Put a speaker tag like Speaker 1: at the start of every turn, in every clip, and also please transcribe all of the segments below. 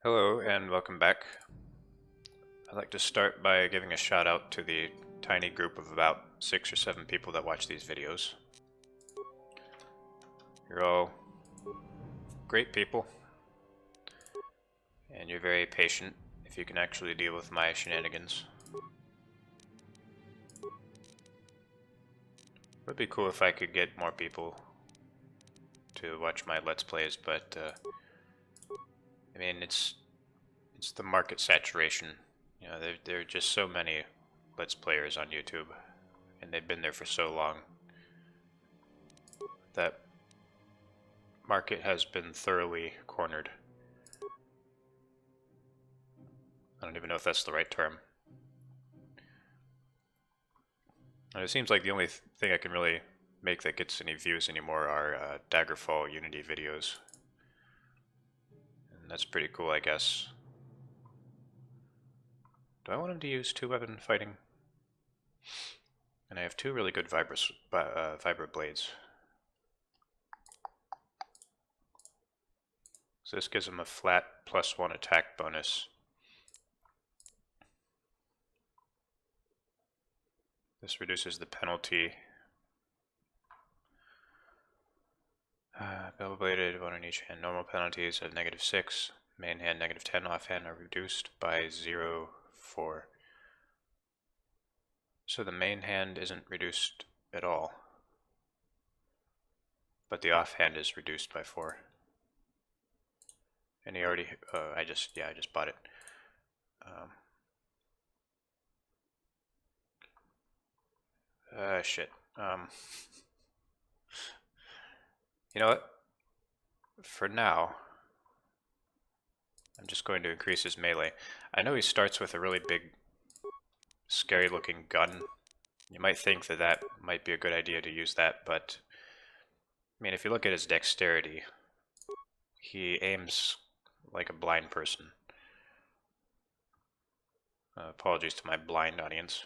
Speaker 1: Hello and welcome back. I'd like to start by giving a shout out to the tiny group of about 6 or 7 people that watch these videos. You're all great people, and you're very patient if you can actually deal with my shenanigans. It would be cool if I could get more people to watch my Let's Plays, but I mean, it's the market saturation. You know, there are just so many Let's Players on YouTube, and they've been there for so long that market has been thoroughly cornered. I don't even know if that's the right term. And it seems like the only thing I can really make that gets any views anymore are Daggerfall Unity videos. And that's pretty cool, I guess. Do I want him to use 2-weapon fighting? And I have 2 really good vibra blades. So this gives him a flat +1 attack bonus. This reduces the penalty. Double bladed, 1 on each hand. Normal penalties of -6. Main hand -10. Offhand are reduced by 0.4. So the main hand isn't reduced at all, but the offhand is reduced by 4. And he already, I just bought it. Shit. You know what? For now, I'm just going to increase his melee. I know he starts with a really big, scary looking gun. You might think that that might be a good idea to use that, but I mean, if you look at his dexterity, he aims like a blind person. Apologies to my blind audience,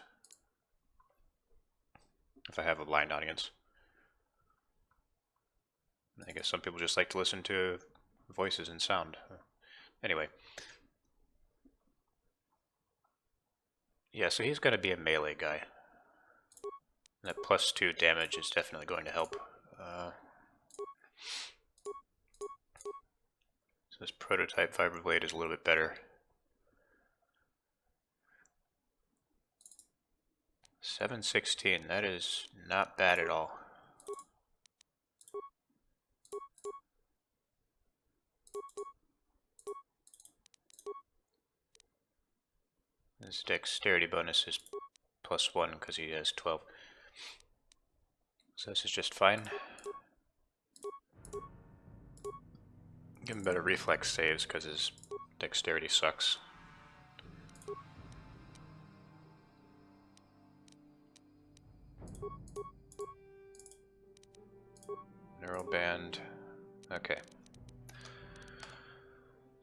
Speaker 1: if I have a blind audience. I guess some people just like to listen to voices and sound. Anyway. Yeah, so he's going to be a melee guy. That +2 damage is definitely going to help. So this prototype vibroblade is a little bit better. 716, that is not bad at all. His dexterity bonus is +1 because he has 12. So this is just fine. Give him better reflex saves because his dexterity sucks. Neuroband. Okay.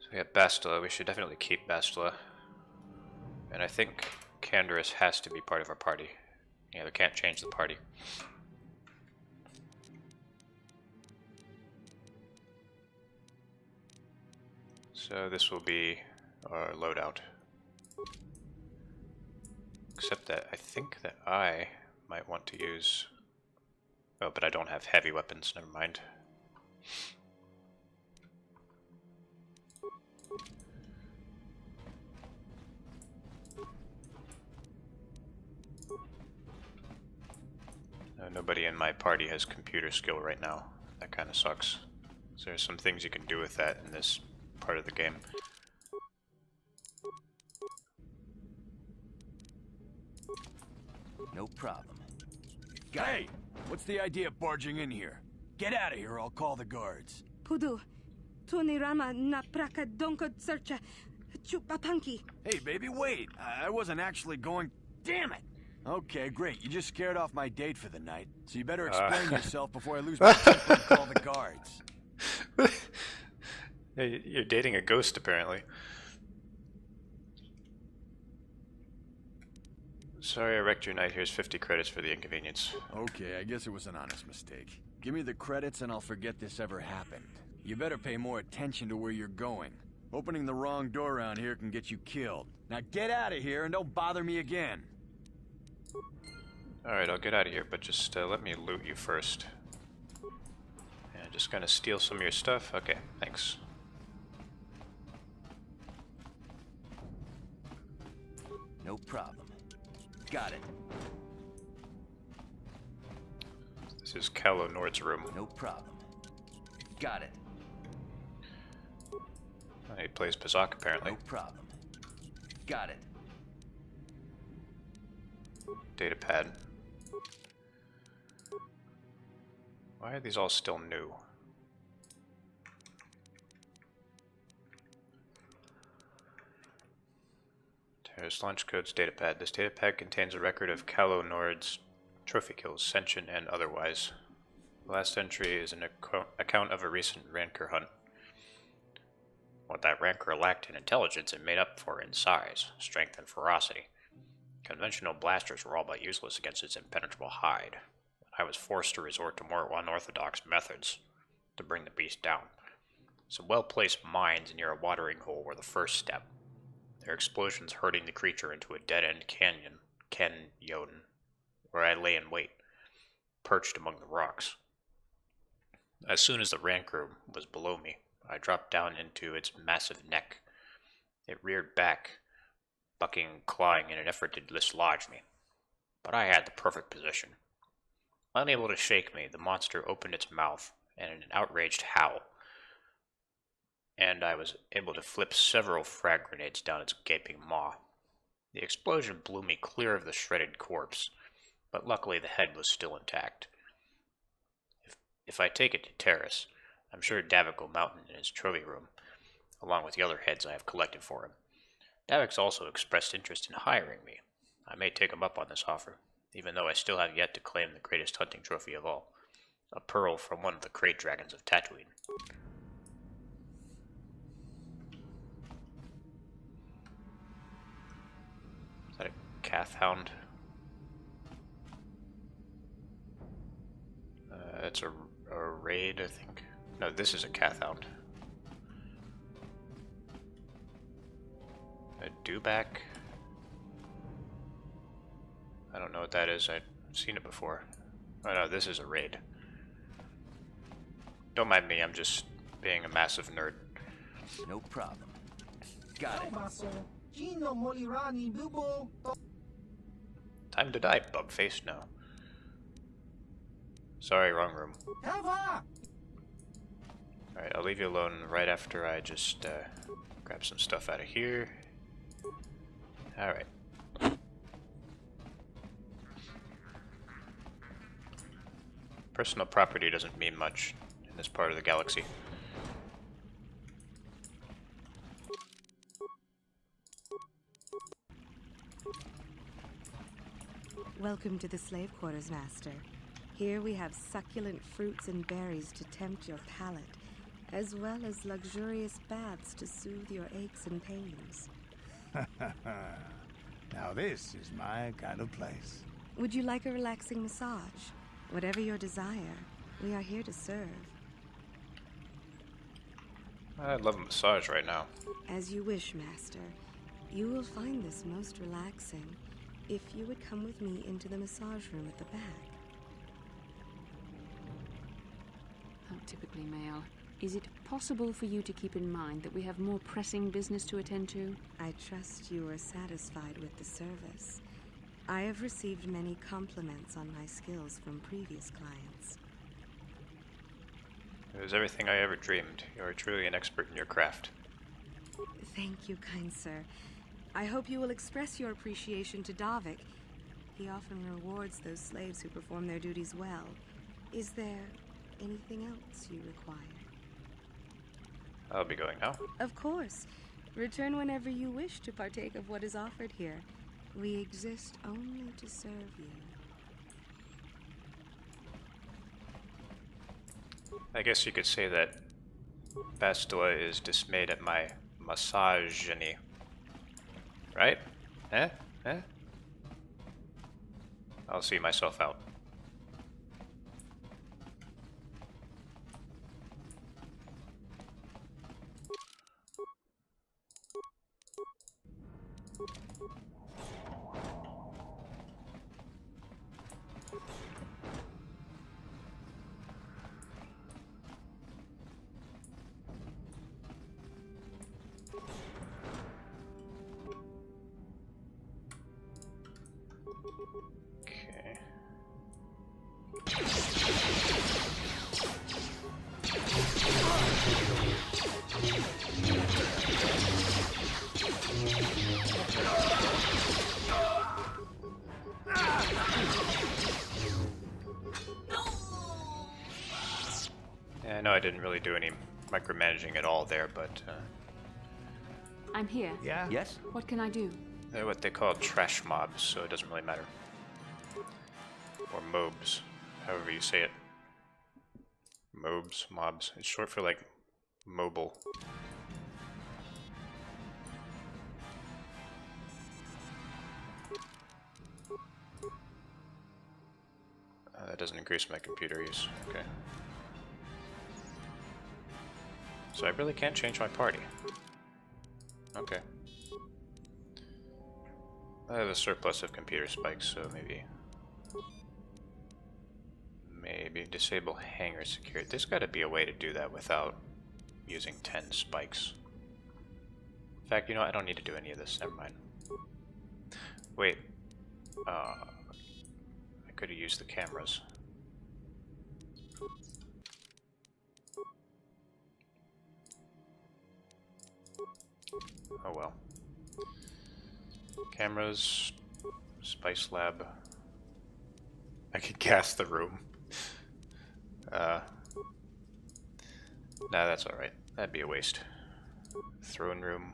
Speaker 1: So we have Bastila. We should definitely keep Bastila. And I think Canderous has to be part of our party. Yeah, we can't change the party. So this will be our loadout. Except that I think that I might want to use... Oh, but I don't have heavy weapons, never mind. Nobody in my party has computer skill right now. That kind of sucks. So there's some things you can do with that in this part of the game.
Speaker 2: No problem. Hey! What's the idea of barging in here? Get out of here or I'll call the guards.
Speaker 3: Pudu, Tunirama na praka donko searcha chupapanki.
Speaker 2: Hey, baby, wait! I wasn't actually going... Damn it! Okay, great. You just scared off my date for the night, so you better explain yourself before I lose my temper and call the guards.
Speaker 1: Hey, you're dating a ghost, apparently. Sorry I wrecked your night. Here's 50 credits for the inconvenience.
Speaker 2: Okay, I guess it was an honest mistake. Give me the credits and I'll forget this ever happened. You better pay more attention to where you're going. Opening the wrong door around here can get you killed. Now get out of here and don't bother me again.
Speaker 1: Alright, I'll get out of here, but just let me loot you first. Yeah, just gonna steal some of your stuff. Okay, thanks.
Speaker 2: No problem. Got it.
Speaker 1: This is KotOR's room.
Speaker 2: No problem. Got it.
Speaker 1: He plays Pazak, apparently.
Speaker 2: No problem. Got it.
Speaker 1: Datapad. Why are these all still new? Terrorist launch codes datapad. This datapad contains a record of KotOR's trophy kills, sentient and otherwise. The last entry is an account of a recent rancor hunt. What that rancor lacked in intelligence it made up for in size, strength, and ferocity. Conventional blasters were all but useless against its impenetrable hide. I was forced to resort to more unorthodox methods to bring the beast down. Some well-placed mines near a watering hole were the first step, their explosions herding the creature into a dead-end canyon, where I lay in wait, perched among the rocks. As soon as the rancor was below me, I dropped down into its massive neck. It reared back, bucking and clawing in an effort to dislodge me. But I had the perfect position. Unable to shake me, the monster opened its mouth in an outraged howl, and I was able to flip several frag grenades down its gaping maw. The explosion blew me clear of the shredded corpse, but luckily the head was still intact. If I take it to Terrace, I'm sure Davik will mount it in his trophy room, along with the other heads I have collected for him. Davik's also expressed interest in hiring me. I may take him up on this offer, even though I still have yet to claim the greatest hunting trophy of all, a pearl from one of the crate dragons of Tatooine. Is that a Cath Hound? That's a raid, I think. No, this is a Cath Hound. A dewback. I don't know what that is. I've seen it before. Oh no, this is a raid. Don't mind me, I'm just being a massive nerd.
Speaker 2: No problem. Got it.
Speaker 1: Time to die, bugface. No. Sorry, wrong room. Alright, I'll leave you alone right after I just grab some stuff out of here. Alright. Personal property doesn't mean much in this part of the galaxy.
Speaker 3: Welcome to the slave quarters, Master. Here we have succulent fruits and berries to tempt your palate, as well as luxurious baths to soothe your aches and pains.
Speaker 4: Now this is my kind of place.
Speaker 3: Would you like a relaxing massage? Whatever your desire, we are here to serve.
Speaker 1: I'd love a massage right now.
Speaker 3: As you wish, Master. You will find this most relaxing if you would come with me into the massage room at the back.
Speaker 5: How typically male. Is it possible for you to keep in mind that we have more pressing business to attend to?
Speaker 3: I trust you are satisfied with the service. I have received many compliments on my skills from previous clients.
Speaker 1: It was everything I ever dreamed. You are truly an expert in your craft.
Speaker 3: Thank you, kind sir. I hope you will express your appreciation to Davik. He often rewards those slaves who perform their duties well. Is there anything else you require?
Speaker 1: I'll be going now.
Speaker 3: Of course. Return whenever you wish to partake of what is offered here. We exist only to serve you.
Speaker 1: I guess you could say that Bastila is dismayed at my misogyny. Right? Eh? Eh? I'll see myself out. Okay. Yeah, I know I didn't really do any micromanaging at all there, but
Speaker 5: I'm here.
Speaker 4: Yeah?
Speaker 2: Yes?
Speaker 5: What can I do?
Speaker 1: they're what they call trash mobs, so it doesn't really matter. Or mobs, however you say it. Mobs. It's short for like mobile. That doesn't increase my computer use. Okay. So I really can't change my party. Okay. I have a surplus of computer spikes, so maybe disable hangar security. There's got to be a way to do that without using 10 spikes. In fact, you know, I don't need to do any of this. Never mind. Wait. I could have used the cameras. Oh well. Cameras, Spice Lab. I could gas the room. Nah, that's alright. That'd be a waste. Throne room.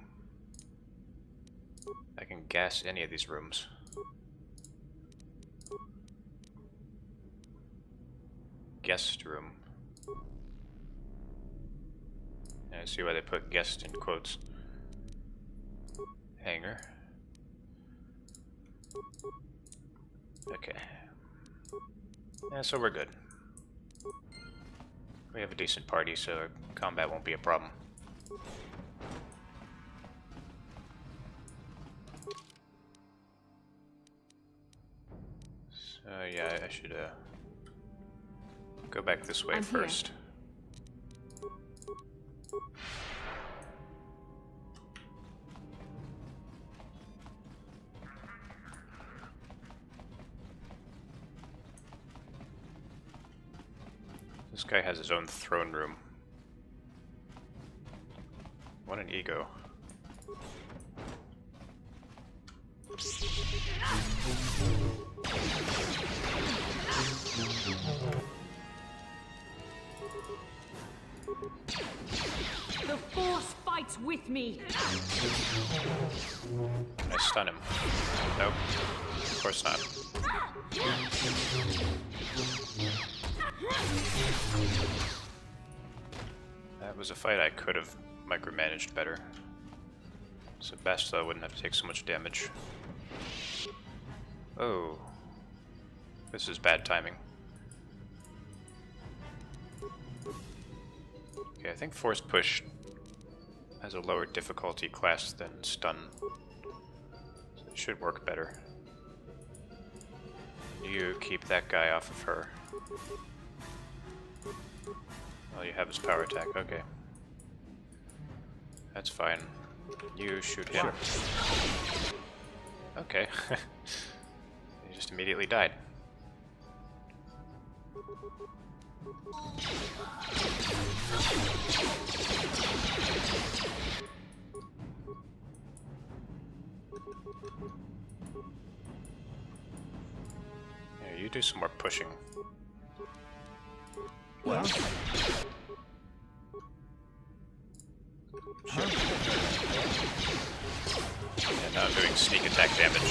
Speaker 1: I can gas any of these rooms. Guest room. I see why they put guest in quotes. Hangar. Okay. Yeah, so we're good. We have a decent party, so combat won't be a problem. So yeah, I should go back this way
Speaker 5: I'm
Speaker 1: first.
Speaker 5: Here.
Speaker 1: This guy has his own throne room. What an ego.
Speaker 5: The Force fights with me.
Speaker 1: Can I stun him? Nope. Of course not. That was a fight I could have micromanaged better. So Bastila wouldn't have to take so much damage. Oh. This is bad timing. Okay, I think Force Push has a lower difficulty class than Stun. So it should work better. You keep that guy off of her. All you have is power attack, okay. That's fine. You shoot him. Okay. He just immediately died. Yeah, you do some more pushing.
Speaker 4: Well,
Speaker 1: And now I'm doing sneak attack damage.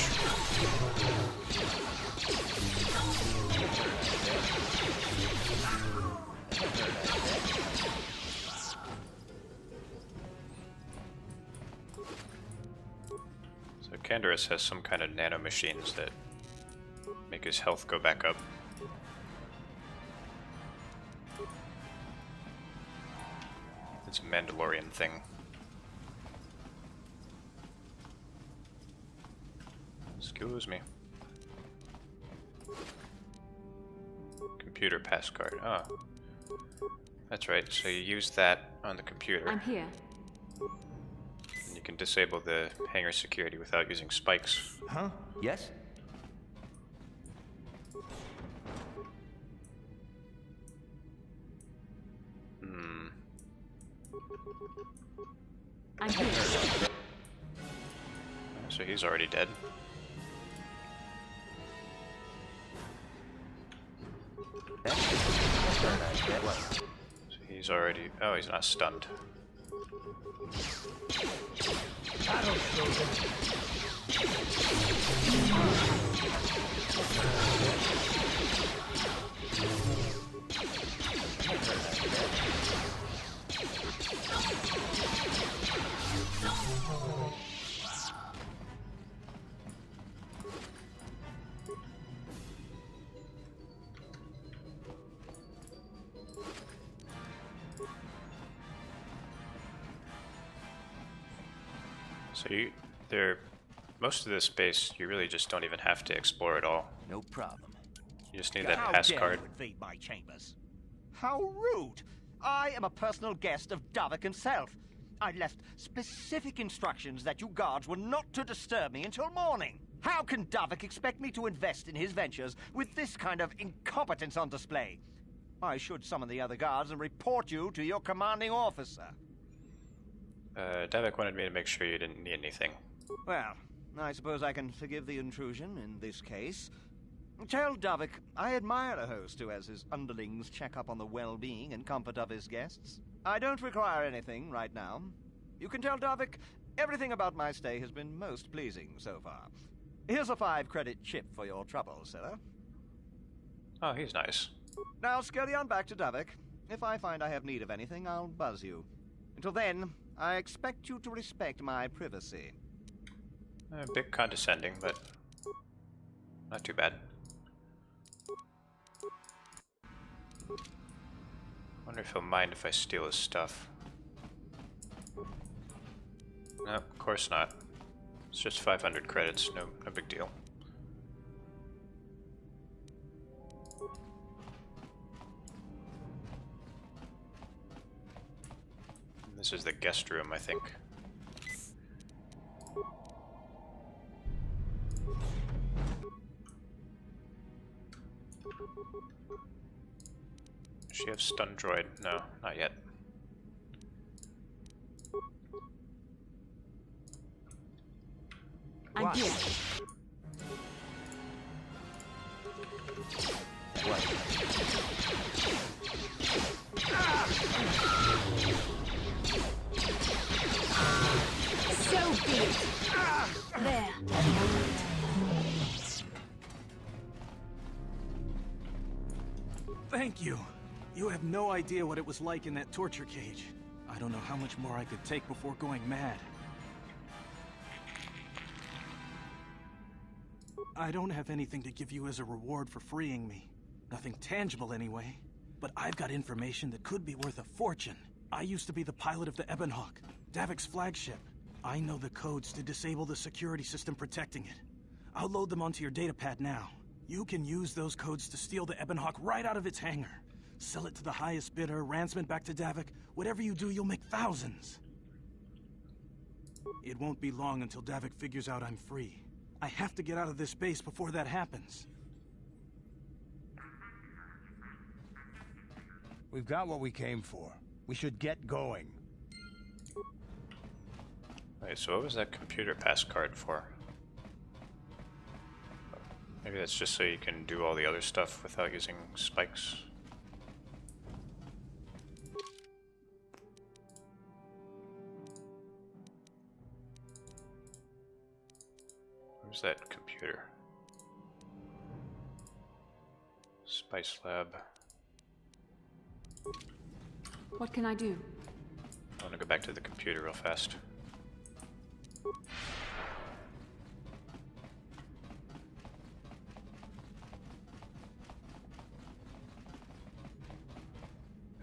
Speaker 1: So Canderous has some kind of nano machines that make his health go back up. It's a Mandalorian thing. Excuse me. Computer pass card. Ah. That's right, so you use that on the computer.
Speaker 5: I'm here.
Speaker 1: And you can disable the hangar security without using spikes.
Speaker 4: huh?
Speaker 2: Yes?
Speaker 5: I'm here.
Speaker 1: So he's already dead. So he's already... Oh, he's not stunned. So most of this space, you really just don't even have to explore at all.
Speaker 6: No problem.
Speaker 1: You just need that
Speaker 6: How
Speaker 1: pass
Speaker 6: dare
Speaker 1: card.
Speaker 6: you invade my chambers? How rude! I am a personal guest of Davik himself. I left specific instructions that you guards were not to disturb me until morning. How can Davik expect me to invest in his ventures with this kind of incompetence on display? I should summon the other guards and report you to your commanding officer.
Speaker 1: Davik wanted me to make sure you didn't need anything.
Speaker 6: Well, I suppose I can forgive the intrusion in this case. Tell Davik I admire a host who has his underlings check up on the well-being and comfort of his guests. I don't require anything right now. You can tell Davik everything about my stay has been most pleasing so far. Here's a 5-credit chip for your trouble, sir.
Speaker 1: Oh, he's nice.
Speaker 6: Now scurry on back to Davik. If I find I have need of anything, I'll buzz you. Until then, I expect you to respect my privacy.
Speaker 1: A bit condescending, but not too bad. Wonder if he'll mind if I steal his stuff. No, of course not. It's just 500 credits, no big deal. This is the guest room, I think. Does she have stun droid? No, not yet.
Speaker 5: I'm here. So be it. There.
Speaker 7: Thank you. You have no idea what it was like in that torture cage. I don't know how much more I could take before going mad. I don't have anything to give you as a reward for freeing me. Nothing tangible anyway. But I've got information that could be worth a fortune. I used to be the pilot of the Ebonhawk, Davik's flagship. I know the codes to disable the security system protecting it. I'll load them onto your datapad now. You can use those codes to steal the Ebonhawk right out of its hangar. Sell it to the highest bidder, ransom it back to Davik. Whatever you do, you'll make thousands. It won't be long until Davik figures out I'm free. I have to get out of this base before that happens.
Speaker 4: We've got what we came for. We should get going.
Speaker 1: Wait, so what was that computer pass card for? Maybe that's just so you can do all the other stuff without using spikes. Where's that computer? Spice Lab.
Speaker 5: What can I do?
Speaker 1: I want to go back to the computer real fast.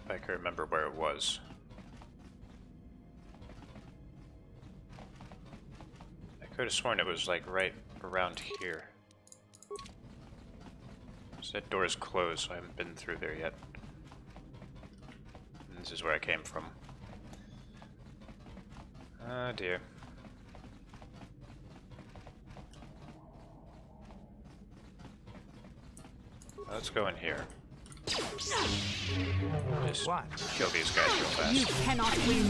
Speaker 1: If I can remember where it was. I could have sworn it was like right around here. So that door is closed, so I haven't been through there yet. And this is where I came from. Oh dear. Let's go in here. Just
Speaker 4: What?
Speaker 1: kill these guys real fast.
Speaker 5: You cannot win.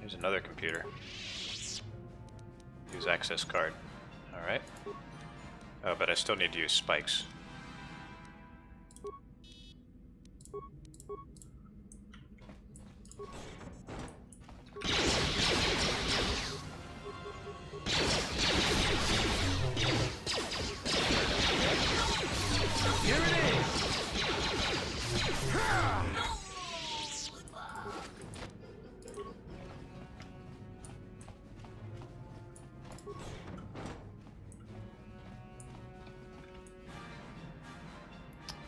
Speaker 1: Here's another computer. Use access card. Alright. Oh, but I still need to use spikes.
Speaker 2: Here it is!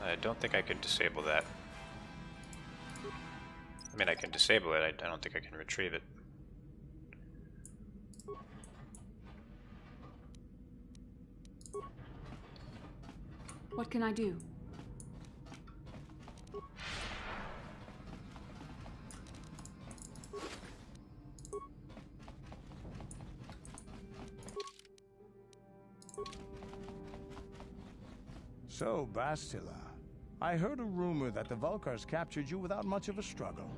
Speaker 1: I don't think I can disable that. I mean, I can disable it, I don't think I can retrieve it.
Speaker 5: What can I do?
Speaker 4: So, Bastila, I heard a rumor that the Vulkars captured you without much of a struggle.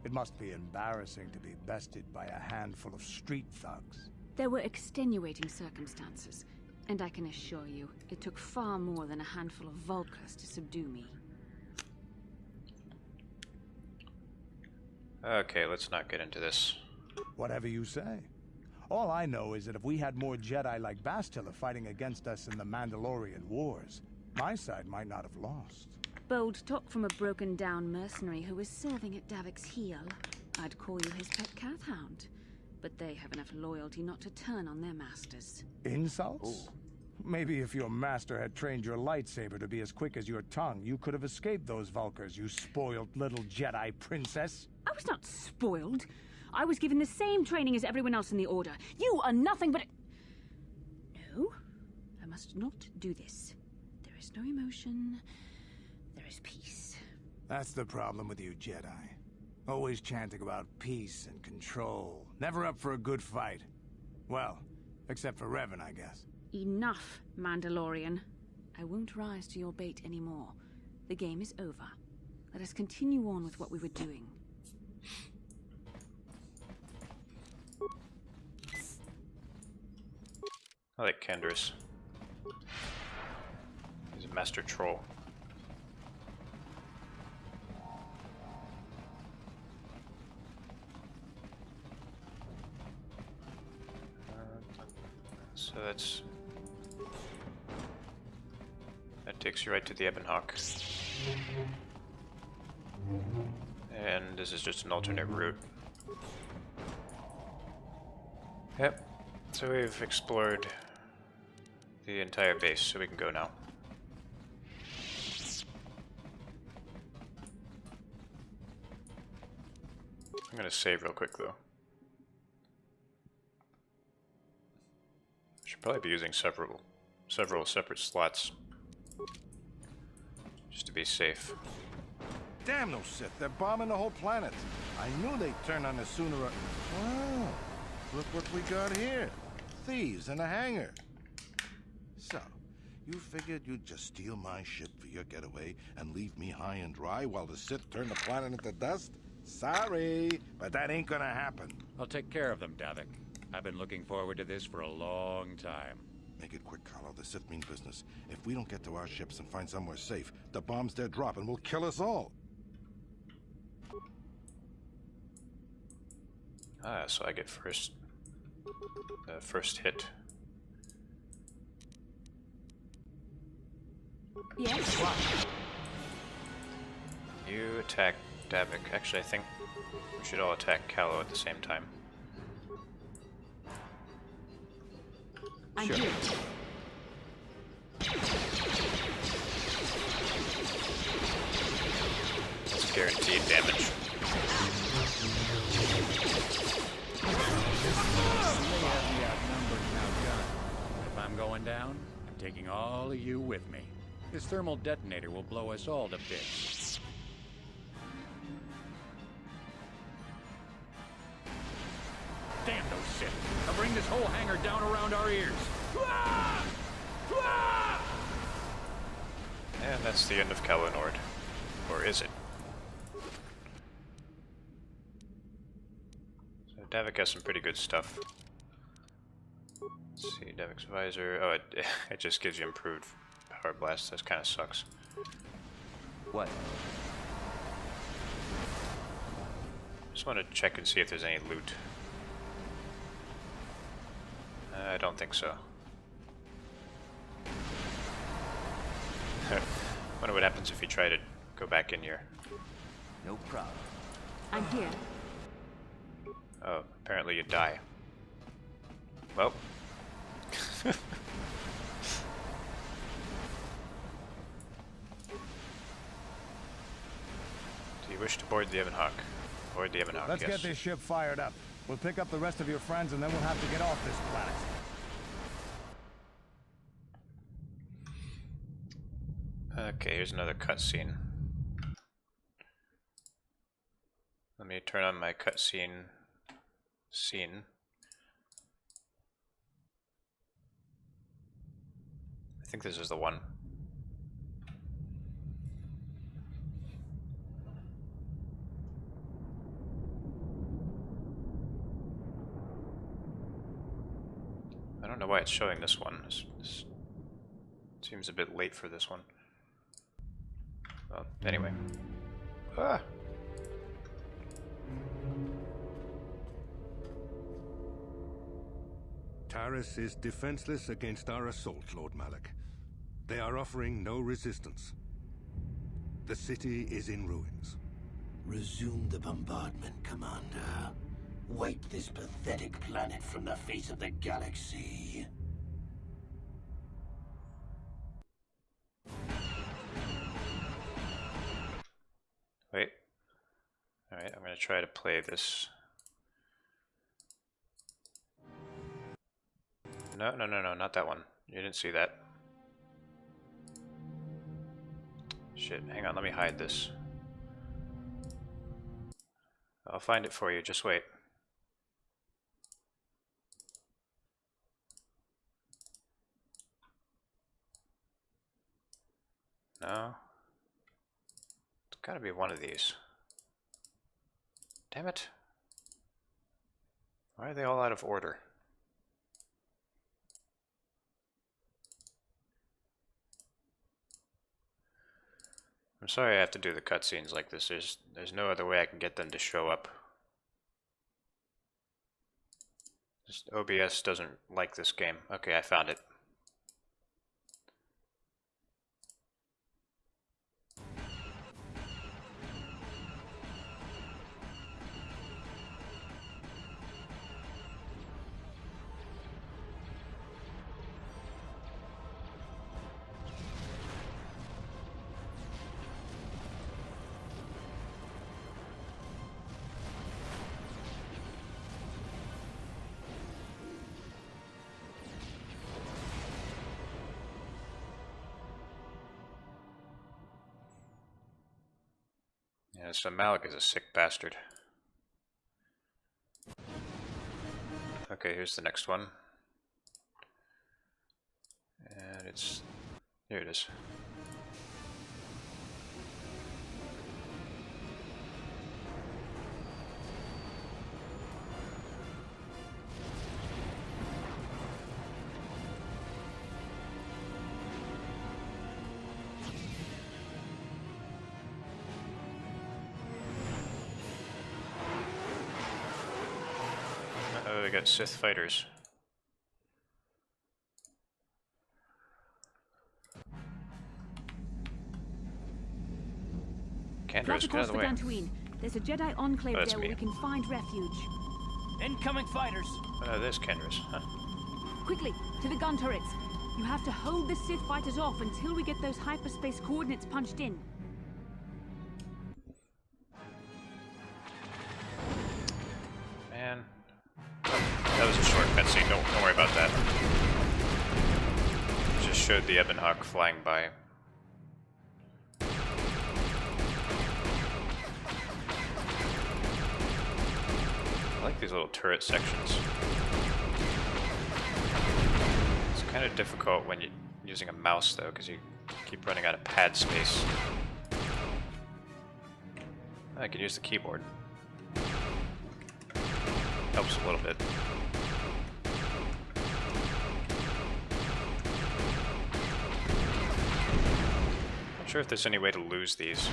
Speaker 4: It must be embarrassing to be bested by a handful of street thugs.
Speaker 5: There were extenuating circumstances, and I can assure you, it took far more than a handful of Vulkars to subdue me.
Speaker 1: Okay, let's not get into this.
Speaker 4: Whatever you say. All I know is that if we had more Jedi like Bastila fighting against us in the Mandalorian Wars, my side might not have lost.
Speaker 5: Bold talk from a broken-down mercenary who was serving at Davik's heel. I'd call you his pet cat hound. But they have enough loyalty not to turn on their masters.
Speaker 4: Insults? Maybe if your master had trained your lightsaber to be as quick as your tongue, you could have escaped those Vulkars, you spoiled little Jedi princess.
Speaker 5: I was not spoiled. I was given the same training as everyone else in the Order. You are nothing but... No, I must not do this. There is no emotion. There is peace.
Speaker 4: That's the problem with you Jedi. Always chanting about peace and control. Never up for a good fight. Well, except for Revan, I guess.
Speaker 5: Enough, Mandalorian. I won't rise to your bait anymore. The game is over. Let us continue on with what we were doing.
Speaker 1: I like Kendris. He's a master troll. So that takes you right to the Ebon Hawk. And this is just an alternate route. Yep. So we've explored the entire base, so we can go now. I'm gonna save real quick though. Should probably be using several separate slots just to be safe.
Speaker 8: Damn those Sith, they're bombing the whole planet. I knew they'd turn on us sooner or... Oh, look what we got here. Thieves in a hangar. So, you figured you'd just steal my ship for your getaway and leave me high and dry while the Sith turn the planet into dust? Sorry, but that ain't gonna happen.
Speaker 9: I'll take care of them, Davik. I've been looking forward to this for a long time.
Speaker 8: Make it quick, Carlo. The Sith mean business. If we don't get to our ships and find somewhere safe, the bombs they're dropping will kill us all.
Speaker 1: Ah, so I get first hit.
Speaker 5: Yes?
Speaker 1: You attack Davik. Actually, I think we should all attack Callow at the same time.
Speaker 5: I do.
Speaker 1: That's guaranteed damage.
Speaker 9: If I'm going down, I'm taking all of you with me. This thermal detonator will blow us all to bits. whole hangar down around our ears.
Speaker 1: And that's the end of KotOR. Or is it? So Davik has some pretty good stuff. Let's see, Davik's visor. Oh, it just gives you improved power blast. That kind of sucks.
Speaker 6: What?
Speaker 1: Just want to check and see if there's any loot. I don't think so. Wonder what happens if you try to go back in here.
Speaker 6: No problem.
Speaker 5: I'm here.
Speaker 1: Oh, apparently you die. Well. Do you wish to board the Ebonhawk? Board the Ebonhawk,
Speaker 4: Let's
Speaker 1: yes.
Speaker 4: get this ship fired up. We'll pick up the rest of your friends and then we'll have to get off this planet.
Speaker 1: Okay, here's another cutscene. Let me turn on my cutscene scene. I think this is the one. I don't know why it's showing this one. This seems a bit late for this one. Well, anyway. Ah!
Speaker 10: Taris is defenseless against our assault, Lord Malak. They are offering no resistance. The city is in ruins.
Speaker 11: Resume the bombardment, Commander. Wipe this pathetic planet from the face of the galaxy.
Speaker 1: Wait. Alright, I'm gonna try to play this. No, not that one. You didn't see that. Shit, hang on, let me hide this. I'll find it for you, just wait. No. It's gotta be one of these. Damn it. Why are they all out of order? I'm sorry I have to do the cutscenes like this. There's no other way I can get them to show up. Just OBS doesn't like this game. Okay, I found it. Yeah, so Malik is a sick bastard. Okay, here's the next one. And it's... here it is. Oh, we got Sith fighters. Candra's,
Speaker 5: Flat
Speaker 1: get out
Speaker 5: across
Speaker 1: of
Speaker 5: the
Speaker 1: the way.
Speaker 5: Dantooine. There's a Jedi enclave
Speaker 1: Oh, that's
Speaker 5: there where
Speaker 1: me.
Speaker 5: we can find refuge.
Speaker 2: Incoming fighters.
Speaker 1: Oh, there's Kendra's. Huh.
Speaker 5: Quickly, to the gun turrets. You have to hold the Sith fighters off until we get those hyperspace coordinates punched in.
Speaker 1: Man. Oh, that was a short cutscene. Don't worry about that. Just showed the Ebonhawk flying by. I like these little turret sections. kind of difficult when you're using a mouse, though, because you keep running out of pad space. I can use the keyboard. Helps a little bit. Not sure if there's any way to lose these.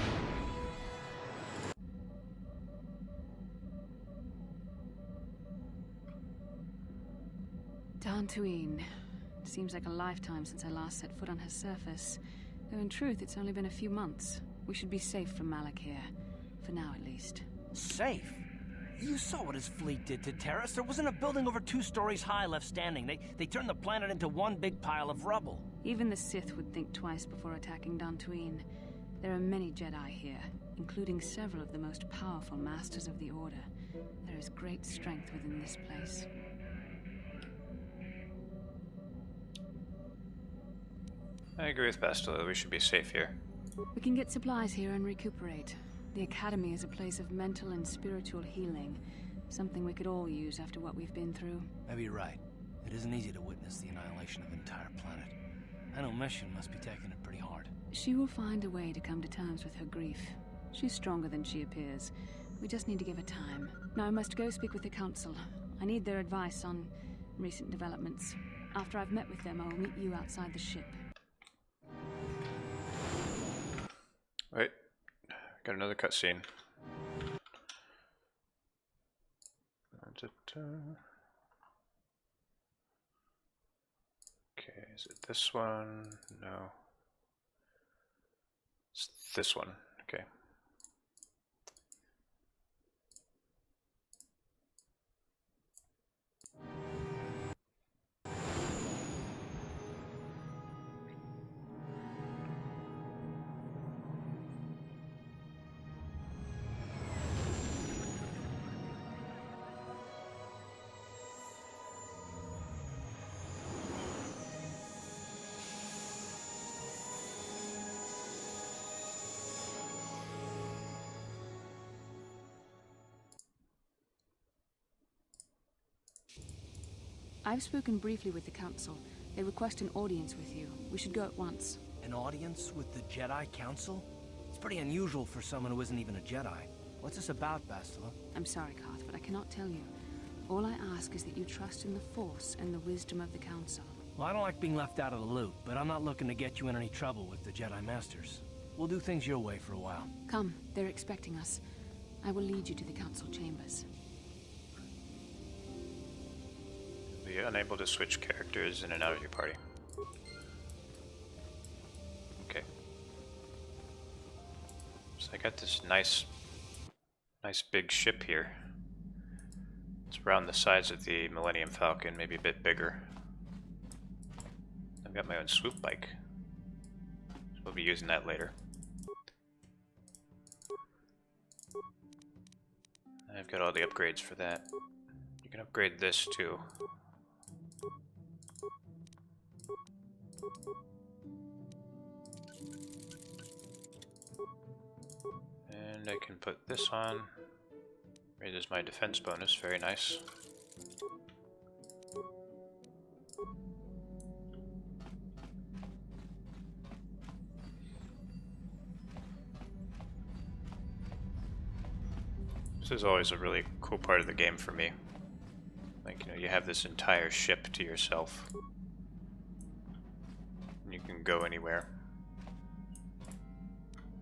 Speaker 5: Dantooine. Seems like a lifetime since I last set foot on her surface. Though in truth, it's only been a few months. We should be safe from Malak here. For now, at least.
Speaker 6: Safe? You saw what his fleet did to Terrace. There wasn't a building over 2 stories high left standing. They turned the planet into one big pile of rubble.
Speaker 5: Even the Sith would think twice before attacking Dantooine. There are many Jedi here, including several of the most powerful Masters of the Order. There is great strength within this place.
Speaker 1: I agree with Bastila. We should be safe here.
Speaker 5: We can get supplies here and recuperate. The Academy is a place of mental and spiritual healing. Something we could all use after what we've been through.
Speaker 6: Maybe you're right. It isn't easy to witness the annihilation of an entire planet. I know Mission must be taking it pretty hard.
Speaker 5: She will find a way to come to terms with her grief. She's stronger than she appears. We just need to give her time. Now I must go speak with the Council. I need their advice on recent developments. After I've met with them, I will meet you outside the ship.
Speaker 1: Wait, got another cutscene. Okay, is it this one? No. It's this one. Okay.
Speaker 5: I've spoken briefly with the Council. They request an audience with you. We should go at once.
Speaker 6: An audience with the Jedi Council? It's pretty unusual for someone who isn't even a Jedi. What's this about, Bastila?
Speaker 5: I'm sorry, Koth, but I cannot tell you. All I ask is that you trust in the Force and the wisdom of the Council.
Speaker 6: Well, I don't like being left out of the loop, but I'm not looking to get you in any trouble with the Jedi Masters. We'll do things your way for a while.
Speaker 5: Come, they're expecting us. I will lead you to the Council chambers.
Speaker 1: Be unable to switch characters in and out of your party. Okay. So I got this nice big ship here. It's around the size of the Millennium Falcon, maybe a bit bigger. I've got my own swoop bike. So we'll be using that later. I've got all the upgrades for that. You can upgrade this too. And I can put this on. Raises my defense bonus, very nice. This is always a really cool part of the game for me. Like, you know, you have this entire ship to yourself. And you can go anywhere.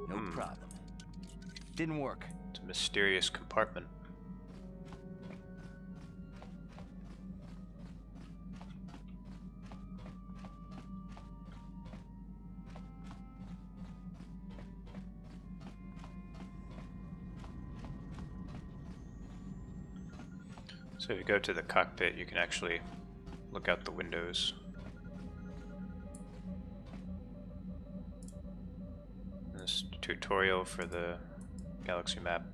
Speaker 6: No problem. Didn't work.
Speaker 1: It's a mysterious compartment. So if you go to the cockpit, you can actually look out the windows. This tutorial for the galaxy map.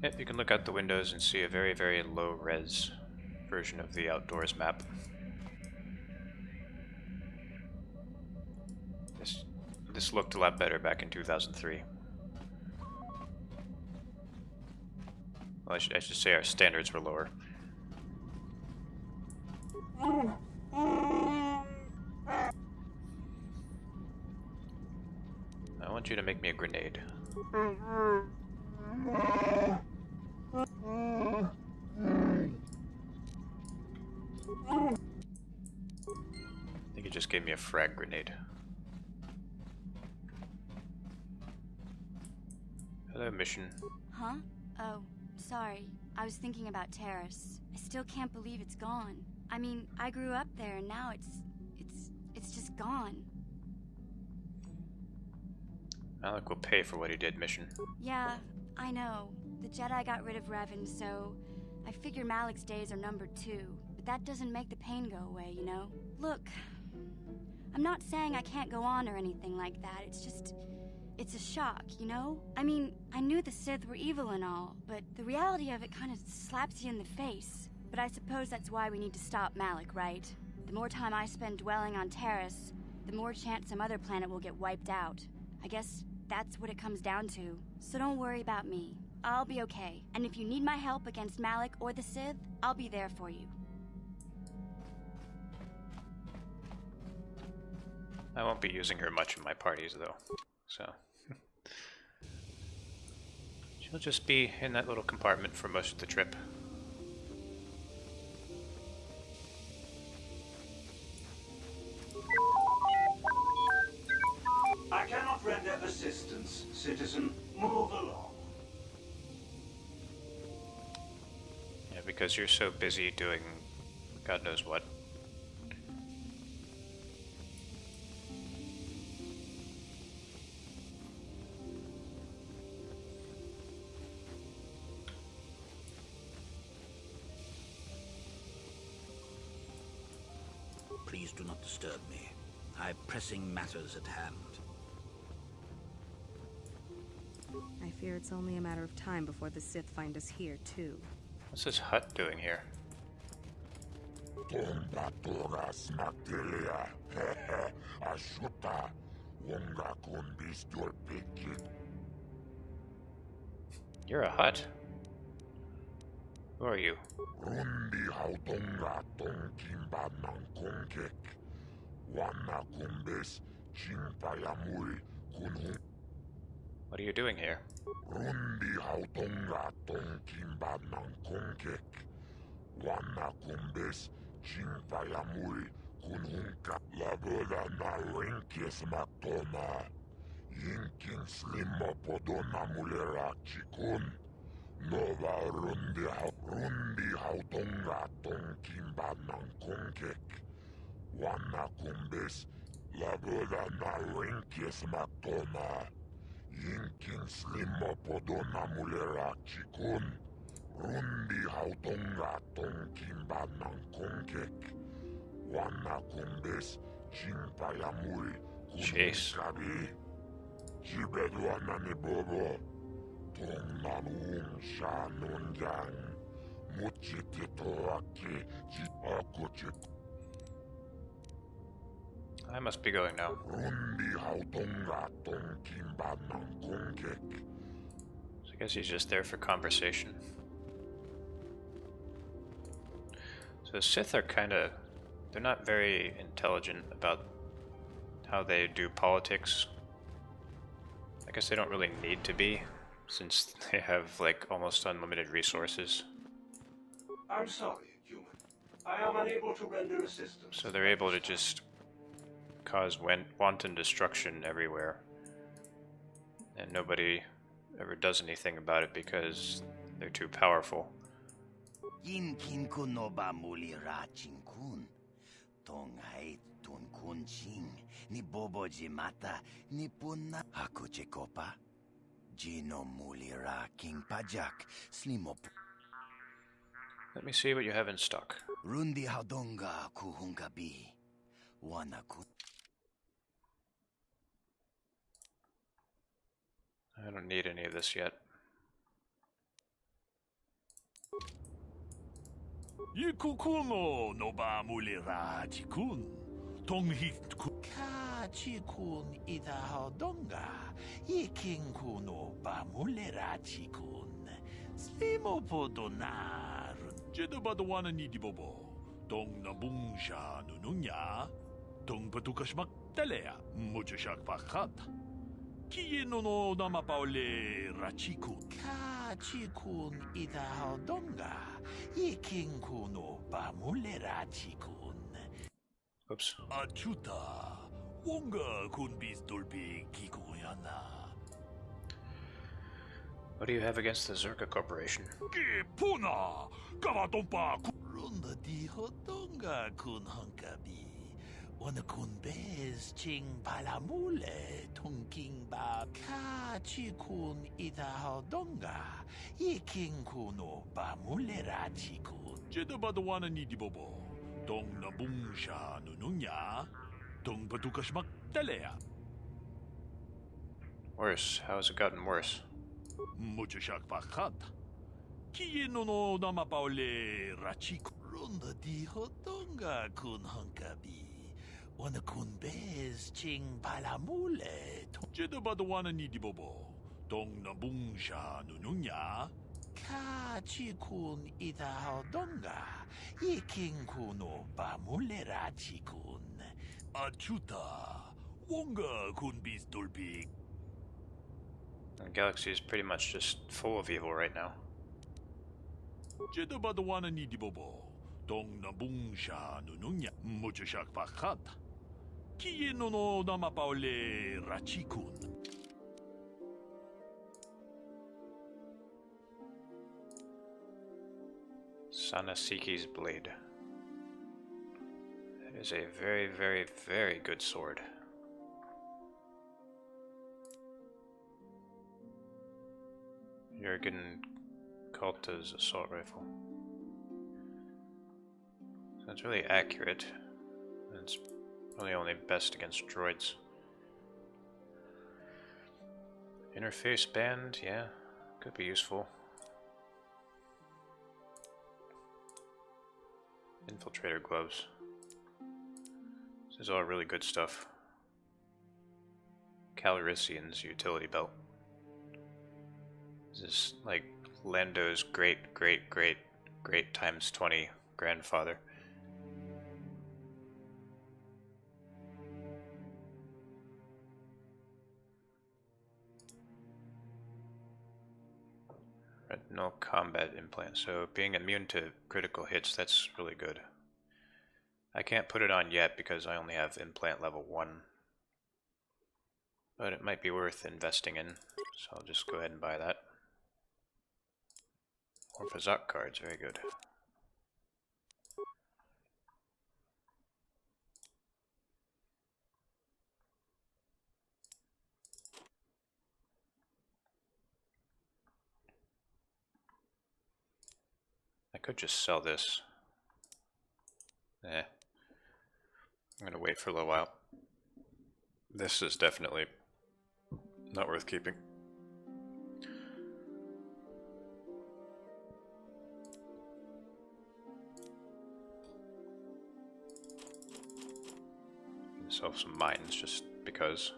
Speaker 1: Yep, you can look out the windows and see a very, very low res version of the outdoors map. This looked a lot better back in 2003. Well, I should say our standards were lower. want you to make me a grenade. I think he just gave me a frag grenade. Hello, mission.
Speaker 12: Huh? Oh, sorry. I was thinking about Terrace. I still can't believe it's gone. I mean, I grew up there and now it's just gone.
Speaker 1: Malik will pay for what he did, mission.
Speaker 12: Yeah, I know. The Jedi got rid of Revan, so I figure Malik's days are numbered too. But that doesn't make the pain go away, you know? Look, I'm not saying I can't go on or anything like that. It's just, it's a shock, you know? I mean, I knew the Sith were evil and all, but the reality of it kind of slaps you in the face. But I suppose that's why we need to stop Malik, right? The more time I spend dwelling on Terrace, the more chance some other planet will get wiped out. I guess that's what it comes down to. So don't worry about me. I'll be okay. And if you need my help against Malik or the Sith, I'll be there for you.
Speaker 1: I won't be using her much in my parties, though, so... She'll just be in that little compartment for most of the trip.
Speaker 11: I cannot render assistance, citizen. Move along.
Speaker 1: Yeah, because you're so busy doing God knows what.
Speaker 13: Please do not disturb me. I have pressing matters at hand.
Speaker 3: I fear it's only a matter of time before the Sith find us here, too.
Speaker 1: What's this hut doing here? You're a hut. Who are you? What are you doing here? Jeez. I must be going now. So I guess he's just there for conversation. So Sith are kinda... they're not very intelligent about how they do politics. I guess they don't really need to be, since they have, like, almost unlimited resources.
Speaker 11: I'm sorry, human. I am unable to render assistance.
Speaker 1: So they're able to just cause wanton destruction everywhere. And nobody ever does anything about it because they're too powerful. Let me see what you have in stock. I don't need any of this yet.
Speaker 14: Yikukuno no ba mulira chikun. Tonghit ka chikun ida hodonga. Yikinku no ba mulira chikun. Slimo podonar. Jedabadwana nidibobo. Tong nabungsha nununya. Tong patukashmak talea. Muchashak pakat. Kieno no nama paole rachiku. Kachikun idahaldonga. Ikinku no bamule rachikun.
Speaker 1: Oops.
Speaker 14: Achuta. Wonga kun bistolpi kikuyana.
Speaker 1: What do you have against the Zerka Corporation?
Speaker 14: Puna! Kavatompa! Runda di hotonga kun hunkabi. Wana kun bez ching palamule tongking ba ka chi kun ida hodonga. Iking kuno bamule rachi kun. Jeda badawana ni di bobo. Dong na bungsha nununya. Dong batukashmak talea.
Speaker 1: Worse. How has it gotten worse?
Speaker 14: Mucho shak pakat. Kieno no nama paole rachiko. Runda di hotonga kun hunkabi. Wana kun bez ching palamule. Jeda badawana ni di bobo. Dong na bungsha nununya. Ka chi kun ida hodonga. Iking kuno bamule rachi kun. Achuta. Wonga kun bistolpi.
Speaker 1: The galaxy is pretty much just full of evil right now.
Speaker 14: Jeda badawana ni di bobo. Dong na bungsha nununya. Mucho shak pakat. Kieno no nama paole rachikun.
Speaker 1: Sanasiki's blade. That is a very, very, very good sword. Jurgen Kalta's assault rifle. That's really accurate. It's really only best against droids. Interface band, yeah, could be useful. Infiltrator gloves. This is all really good stuff. Calrissian's utility belt. This is like Lando's great times 20 grandfather. Retinal combat implant. So being immune to critical hits, that's really good. I can't put it on yet because I only have implant level 1. But it might be worth investing in. So I'll just go ahead and buy that. Orphazok cards, very good. I could just sell this. I'm gonna wait for a little while. This is definitely not worth keeping. Sell some mines just because.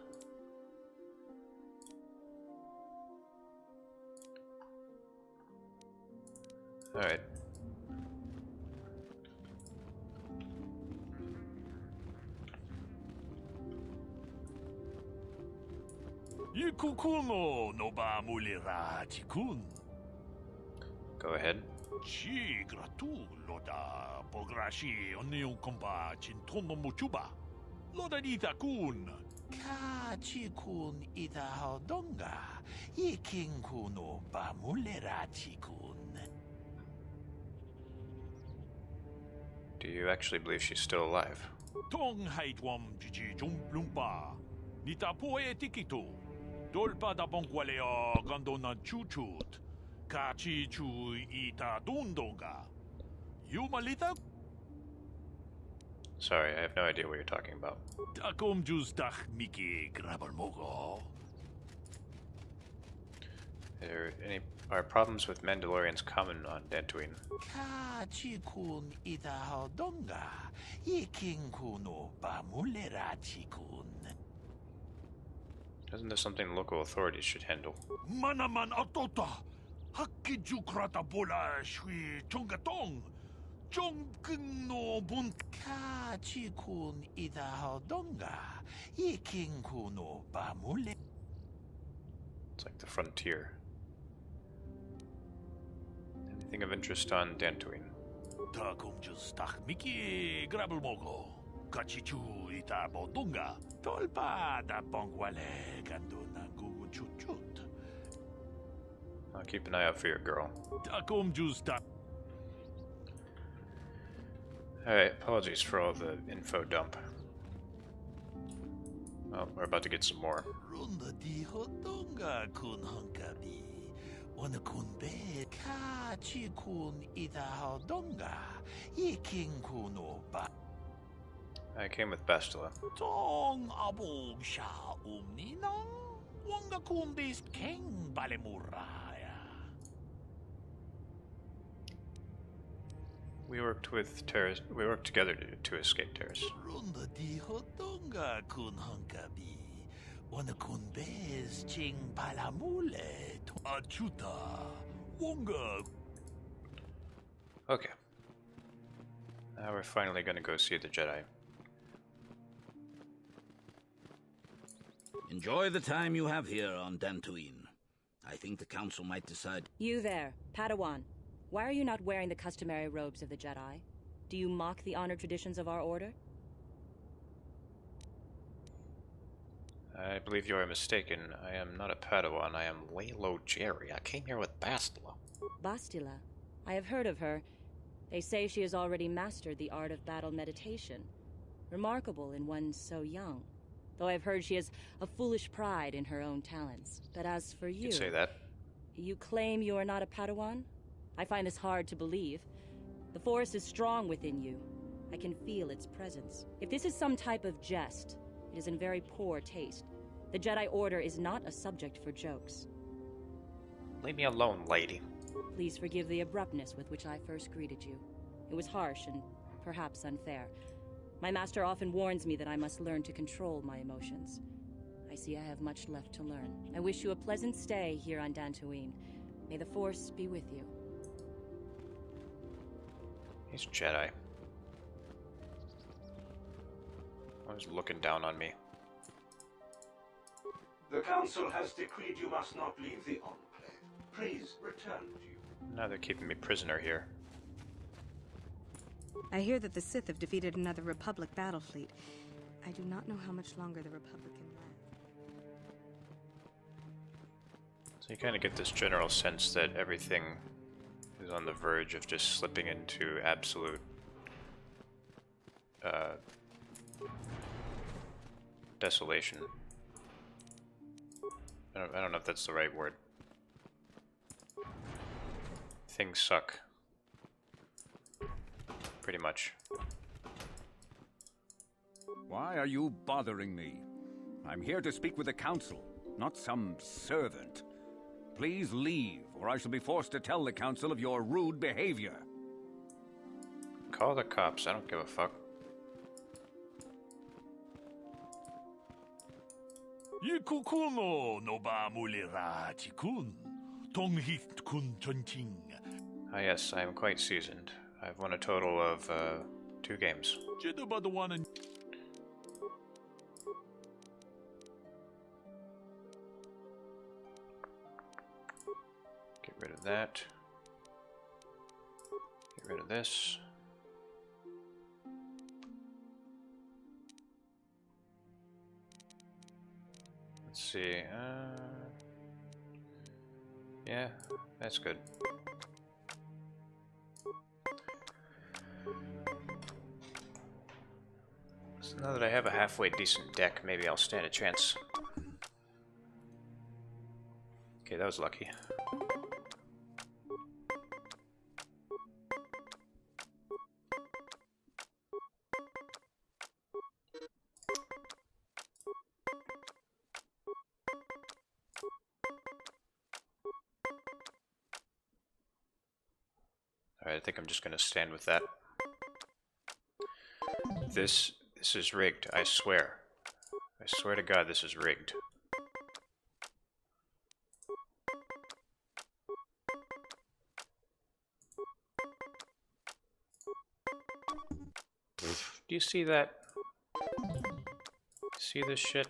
Speaker 1: Alright.
Speaker 14: Yikukuno no ba mulira tikun.
Speaker 1: Go ahead.
Speaker 14: Chi gratu loda pograshi onio komba chintono mochuba. Loda dita kun. Ka chi kun ida hodonga. Iking kuno ba mulira tikun.
Speaker 1: Do you actually believe she's still alive?
Speaker 14: Tong haitwam jiji jumplumpa. Nita poe tikito. Dolpa da bonqualeo gandona chuchut. Kachi chu ita dundonga. You malita?
Speaker 1: Sorry, I have no idea what you're talking about.
Speaker 14: Takom justach miki grabalmogo.
Speaker 1: Are problems with Mandalorians common on Dantooine?
Speaker 14: Kachi kun ita hodonga. Iking kuno ba mulera chikun.
Speaker 1: Isn't this something local authorities should handle?
Speaker 14: Manaman atota. Hakiju krata bola shui chongatong. Chongkung no bun. Kachi kun ita hodonga. Iking kuno ba mule.
Speaker 1: It's like the frontier. Anything of interest on Dantooine?
Speaker 14: 다 공주스 딱 미끼 그라블 모고 같이 주 이따 보던가 돌바다 뻥quản 간도 난구 쭈쭈.
Speaker 1: I'll keep an eye out for your girl.
Speaker 14: 다 공주스 딱.
Speaker 1: Alright, apologies for all the info dump. Well, we're about to get some more.
Speaker 14: 룬더 디호던가 군 헝가비 오늘 군배 같이 군 이다 하던가 이킹 군 오빠
Speaker 1: I came with Bastila.
Speaker 14: 동 아봉샤 옴니나 원가 군배스 캥 발레무라야.
Speaker 1: We worked with terrorists. We worked together to escape terrorists.
Speaker 14: 룬더 디호던가 군 헝가비 오늘 군배스 징 발라몰레 아주다 원가.
Speaker 1: Okay. Now we're finally gonna go see the Jedi.
Speaker 13: Enjoy the time you have here on Dantooine. I think the Council might decide...
Speaker 15: You there, Padawan. Why are you not wearing the customary robes of the Jedi? Do you mock the honored traditions of our order?
Speaker 1: I believe you are mistaken. I am not a Padawan. I am Laylo Jery. I came here with Bastila.
Speaker 15: Bastila? I have heard of her. They say she has already mastered the art of battle meditation. Remarkable in one so young. Though I've heard she has a foolish pride in her own talents. But as for you...
Speaker 1: You say that?
Speaker 15: You claim you are not a Padawan? I find this hard to believe. The Force is strong within you. I can feel its presence. If this is some type of jest, it is in very poor taste. The Jedi Order is not a subject for jokes.
Speaker 1: Leave me alone, lady.
Speaker 15: Please forgive the abruptness with which I first greeted you. It was harsh and perhaps unfair. My master often warns me that I must learn to control my emotions. I see I have much left to learn. I wish you a pleasant stay here on Dantooine. May the Force be with you.
Speaker 1: He's Jedi. Always looking down on me.
Speaker 11: The Council has decreed you must not leave the Enclave. Please return to you.
Speaker 1: Now they're keeping me prisoner here.
Speaker 3: I hear that the Sith have defeated another Republic battle fleet. I do not know how much longer the Republic can last.
Speaker 1: So you kind of get this general sense that everything is on the verge of just slipping into absolute desolation. I don't know if that's the right word. Things suck. Pretty much.
Speaker 9: Why are you bothering me? I'm here to speak with the Council, not some servant. Please leave, or I shall be forced to tell the Council of your rude behavior.
Speaker 1: Call the cops, I don't give a fuck.
Speaker 14: 이쿠쿠노 노바 물리라 지군 동hit군 전칭.
Speaker 1: Ah yes, I am quite seasoned. I've won a total of 2 games.
Speaker 14: 제도바도 와는
Speaker 1: Get rid of that. Get rid of this. Let's see. Yeah, that's good. So now that I have a halfway decent deck, maybe I'll stand a chance. Okay, that was lucky. Alright, I think I'm just gonna stand with that. This is rigged, I swear. I swear to God this is rigged. Do you see that? See this shit?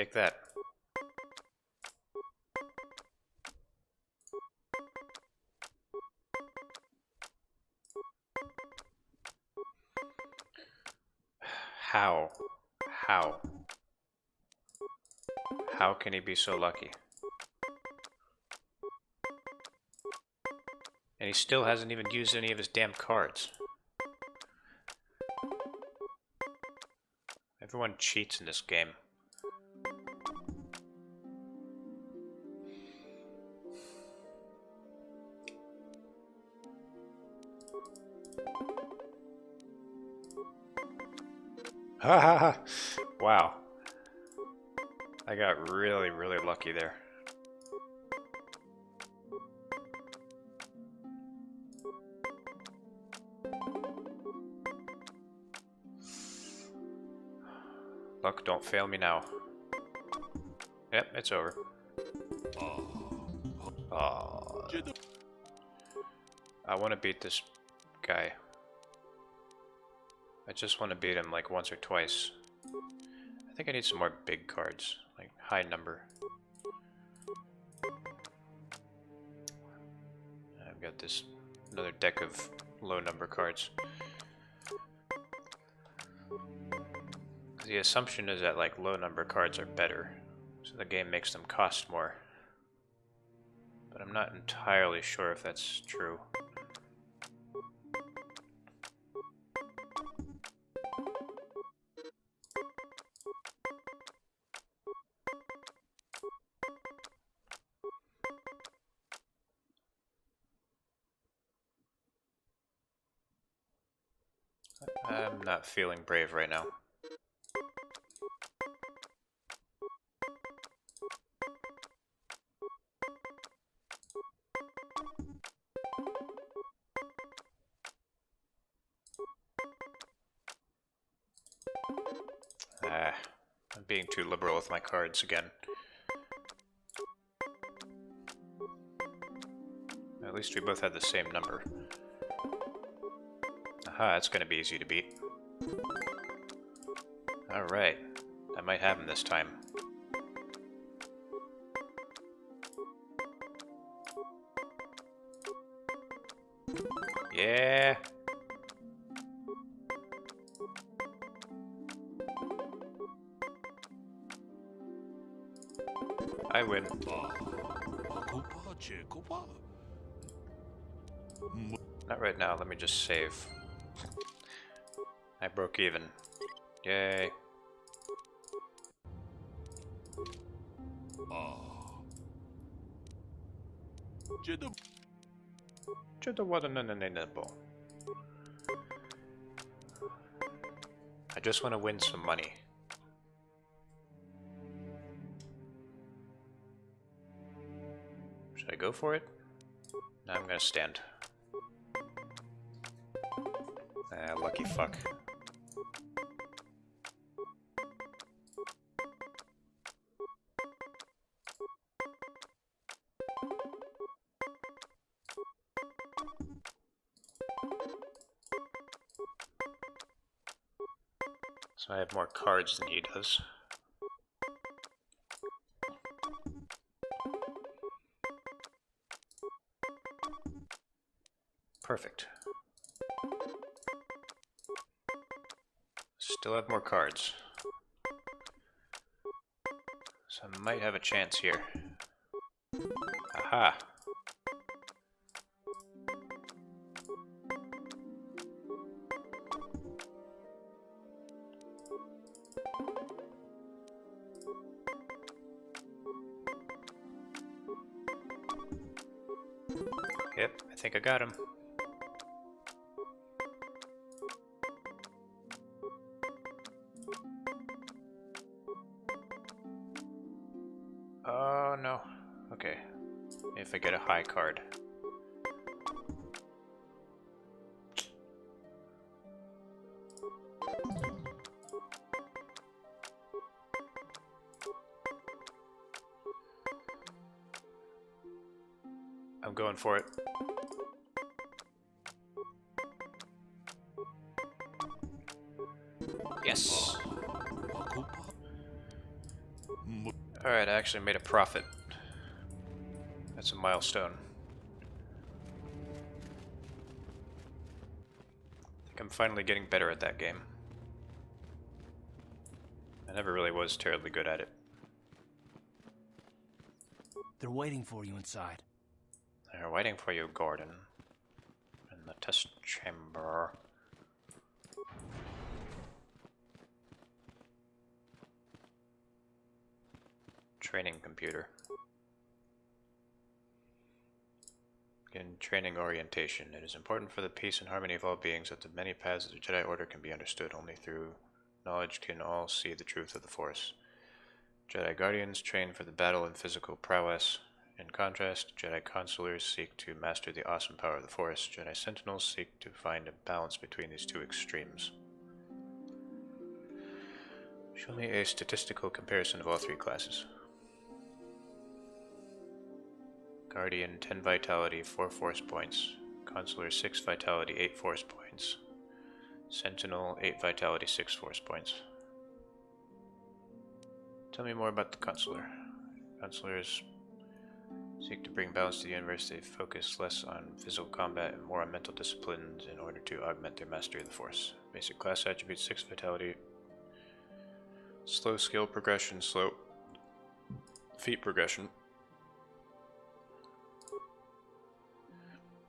Speaker 1: take that. How? How? How can he be so lucky? And he still hasn't even used any of his damn cards. Everyone cheats in this game. Ha ha ha! Wow. I got really, really lucky there. Luck, don't fail me now. Yep, it's over. Oh. I want to beat this guy. I just want to beat him like once or twice. I think I need some more big cards, like high number. I've got this another deck of low number cards. The assumption is that like low number cards are better, so the game makes them cost more. But I'm not entirely sure if that's true. I'm not feeling brave right now. I'm being too liberal with my cards again. At least we both had the same number. Aha, that's gonna be easy to beat. Alright, I might have him this time. Yeah! I win. Not right now, let me just save. I broke even. Yay. I just want to win some money. Should I go for it? No, I'm gonna stand. Ah, lucky fuck. So I have more cards than he does. Perfect. Still have more cards. So I might have a chance here. Aha! Yep, I think I got him. Oh no. Okay. If I get a high card. I'm going for it. Yes. Alright, I actually made a profit. That's a milestone. I think I'm finally getting better at that game. I never really was terribly good at it.
Speaker 2: They're waiting for you inside.
Speaker 1: They're waiting for you, Gordon. In the test chamber. Training computer. In training orientation, it is important for the peace and harmony of all beings that the many paths of the Jedi Order can be understood. Only through knowledge can all see the truth of the Force. Jedi Guardians train for the battle and physical prowess. In contrast, Jedi Consulars seek to master the awesome power of the Force. Jedi Sentinels seek to find a balance between these two extremes. Show me a statistical comparison of all three classes. Guardian 10 Vitality, 4 Force points. Consular 6 Vitality, 8 Force points. Sentinel 8 Vitality, 6 Force points. Tell me more about the Consular. Consulars seek to bring balance to the universe. They focus less on physical combat and more on mental disciplines in order to augment their mastery of the Force. Basic class attributes: 6 Vitality, slow skill progression, slow feat progression.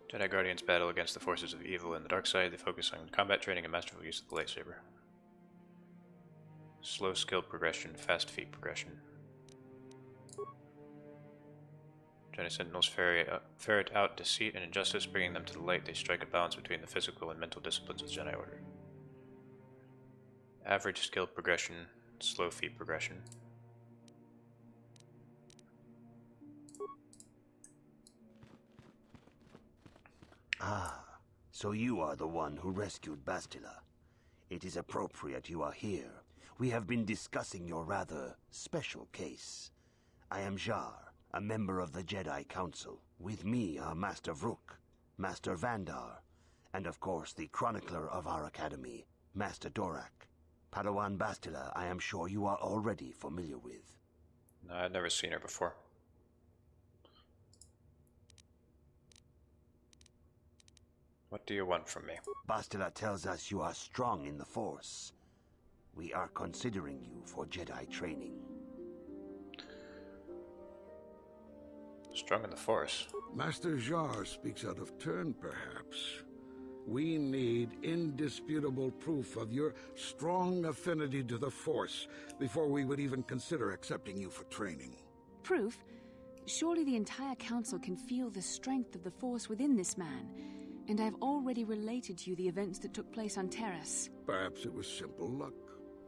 Speaker 1: Jedi Guardians battle against the forces of evil and the dark side. They focus on combat training and masterful use of the lightsaber. Slow skill progression, fast feat progression. Jedi Sentinels ferret out deceit and injustice, bringing them to the light. They strike a balance between the physical and mental disciplines of the Jedi Order. Average skill progression, slow feat progression.
Speaker 11: Ah, so you are the one who rescued Bastila. It is appropriate you are here. We have been discussing your rather special case. I am Jery, a member of the Jedi Council. With me are Master Vrook, Master Vandar, and of course the chronicler of our academy, Master Dorak. Padawan Bastila, I am sure you are already familiar with.
Speaker 1: No, I've never seen her before. What do you want from me?
Speaker 11: Bastila tells us you are strong in the Force. We are considering you for Jedi training.
Speaker 1: Strong in the Force?
Speaker 10: Master Jery speaks out of turn, perhaps. We need indisputable proof of your strong affinity to the Force before we would even consider accepting you for training.
Speaker 5: Proof? Surely the entire council can feel the strength of the Force within this man. And I've already related to you the events that took place on Terrace.
Speaker 10: Perhaps it was simple luck.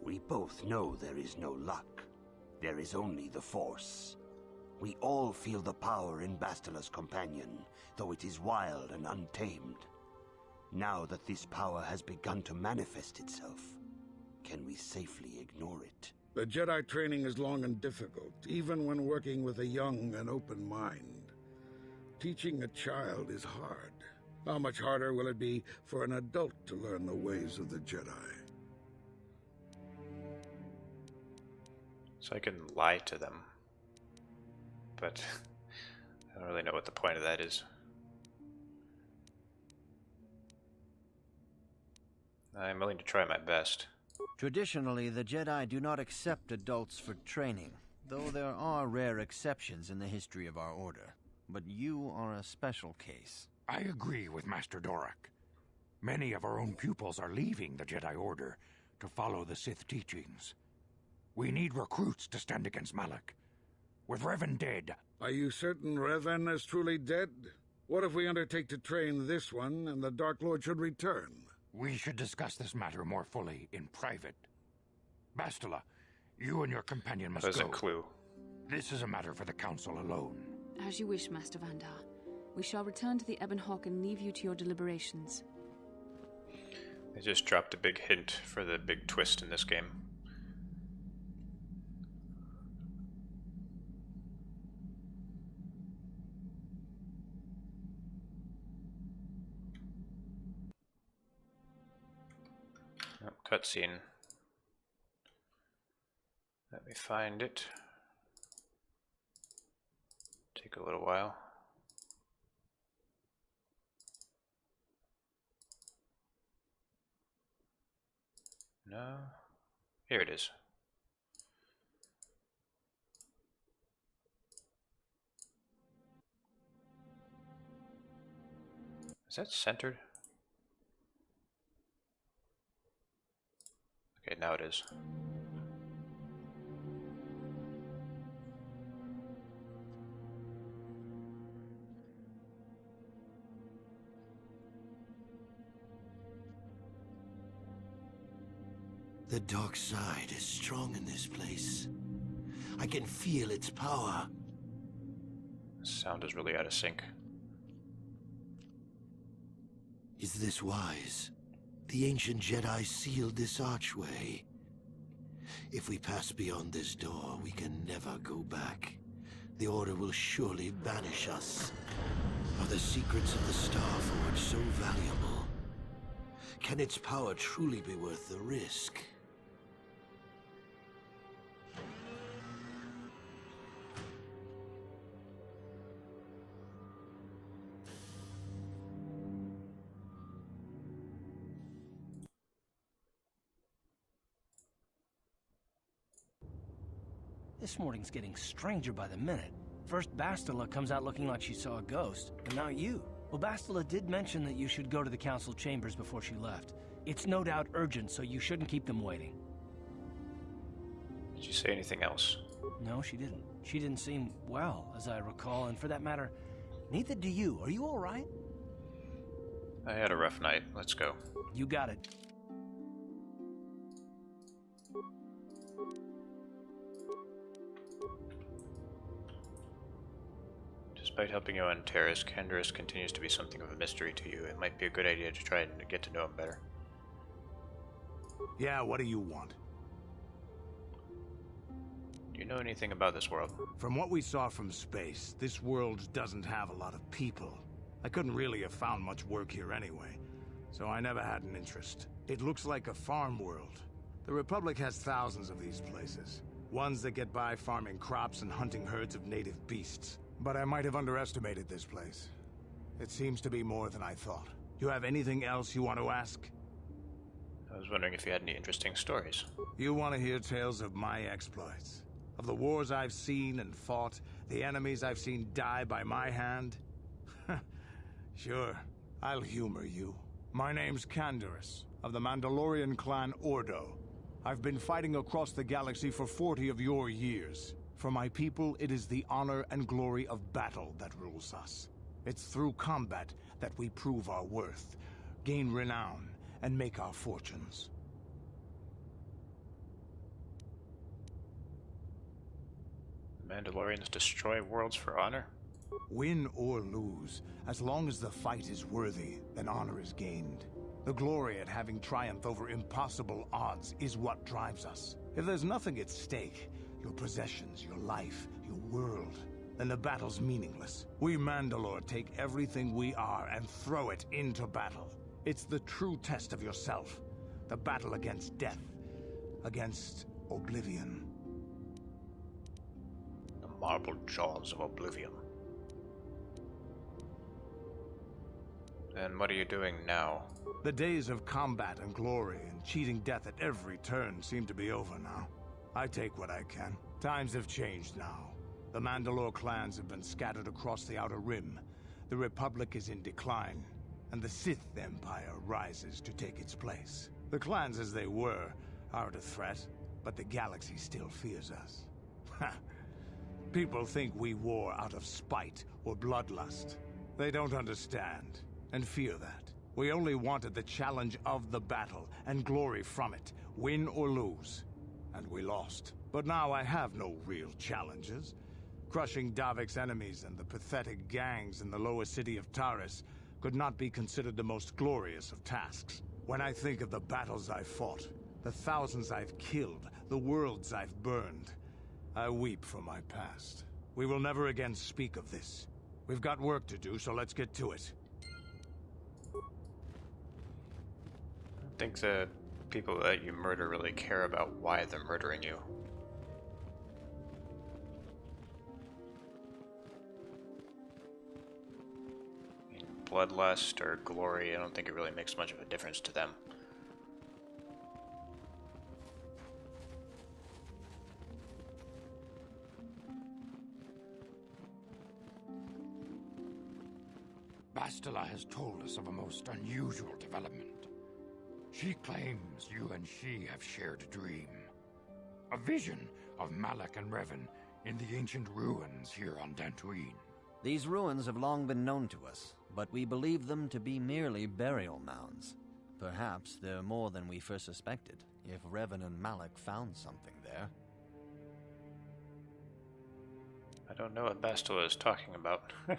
Speaker 11: We both know there is no luck. There is only the Force. We all feel the power in Bastila's companion, though it is wild and untamed. Now that this power has begun to manifest itself, can we safely ignore it?
Speaker 10: The Jedi training is long and difficult, even when working with a young and open mind. Teaching a child is hard. How much harder will it be for an adult to learn the ways of the Jedi?
Speaker 1: So I can lie to them. But I don't really know what the point of that is. I'm willing to try my best.
Speaker 2: Traditionally, the Jedi do not accept adults for training, though there are rare exceptions in the history of our order. But you are a special case.
Speaker 16: I agree with Master Dorak. Many of our own pupils are leaving the Jedi Order to follow the Sith teachings. We need recruits to stand against Malak. With Revan dead...
Speaker 10: Are you certain Revan is truly dead? What if we undertake to train this one and the Dark Lord should return?
Speaker 16: We should discuss this matter more fully in private. Bastila, you and your companion must go.
Speaker 1: There's a clue.
Speaker 16: This is a matter for the Council alone.
Speaker 5: As you wish, Master Vandar. We shall return to the Ebon Hawk and leave you to your deliberations.
Speaker 1: They just dropped a big hint for the big twist in this game. Oh, cutscene. Let me find it. Take a little while. No. Here it is. Is that centered? Okay, now it is.
Speaker 17: The dark side is strong in this place. I can feel its power.
Speaker 1: Sound is really out of sync.
Speaker 17: Is this wise? The ancient Jedi sealed this archway. If we pass beyond this door, we can never go back. The Order will surely banish us. Are the secrets of the Star Forge so valuable? Can its power truly be worth the risk?
Speaker 18: This morning's getting stranger by the minute. First Bastila comes out looking like she saw a ghost, and now you. Well, Bastila did mention that you should go to the council chambers before she left. It's no doubt urgent, so you shouldn't keep them waiting.
Speaker 1: Did you say anything else?
Speaker 18: No, she didn't. She didn't seem well, as I recall, and for that matter, neither do you. Are you all right?
Speaker 1: I had a rough night. Let's go.
Speaker 18: You got it.
Speaker 1: Despite helping you on Terrace, Canderous continues to be something of a mystery to you. It might be a good idea to try and get to know him better.
Speaker 4: Yeah, what do you want?
Speaker 1: Do you know anything about this world?
Speaker 4: From what we saw from space, this world doesn't have a lot of people. I couldn't really have found much work here anyway, so I never had an interest. It looks like a farm world. The Republic has thousands of these places. Ones that get by farming crops and hunting herds of native beasts. But I might have underestimated this place. It seems to be more than I thought. You have anything else you want to ask?
Speaker 1: I was wondering if you had any interesting stories.
Speaker 4: You want to hear tales of my exploits? Of the wars I've seen and fought, the enemies I've seen die by my hand? Sure, I'll humor you. My name's Canderous, of the Mandalorian clan Ordo. I've been fighting across the galaxy for 40 of your years. For my people, it is the honor and glory of battle that rules us. It's through combat that we prove our worth, gain renown, and make our fortunes.
Speaker 1: The Mandalorians destroy worlds for honor?
Speaker 4: Win or lose, as long as the fight is worthy, then honor is gained. The glory at having triumphed over impossible odds is what drives us. If there's nothing at stake, your possessions, your life, your world, then the battle's meaningless. We Mandalore take everything we are and throw it into battle. It's the true test of yourself. The battle against death, against oblivion.
Speaker 1: The marble jaws of oblivion. And what are you doing now?
Speaker 4: The days of combat and glory and cheating death at every turn seem to be over now. I take what I can. Times have changed now. The Mandalore clans have been scattered across the Outer Rim. The Republic is in decline, and the Sith Empire rises to take its place. The clans as they were aren't a threat, but the galaxy still fears us. People think we war out of spite or bloodlust. They don't understand, and fear that. We only wanted the challenge of the battle, and glory from it, win or lose. And we lost. But now I have no real challenges. Crushing Davik's enemies and the pathetic gangs in the lower city of Taris could not be considered the most glorious of tasks. When I think of the battles I've fought, the thousands I've killed, the worlds I've burned, I weep for my past. We will never again speak of this. We've got work to do, so let's get to it.
Speaker 1: I think the people that you murder really care about why they're murdering you. bloodlust or glory, I don't think it really makes much of a difference to them.
Speaker 16: Bastila has told us of a most unusual development. She claims you and she have shared a dream. A vision of Malak and Revan in the ancient ruins here on Dantooine.
Speaker 19: These ruins have long been known to us, but we believe them to be merely burial mounds. Perhaps they're more than we first suspected, if Revan and Malak found something there.
Speaker 1: I don't know what Bastila is talking about. I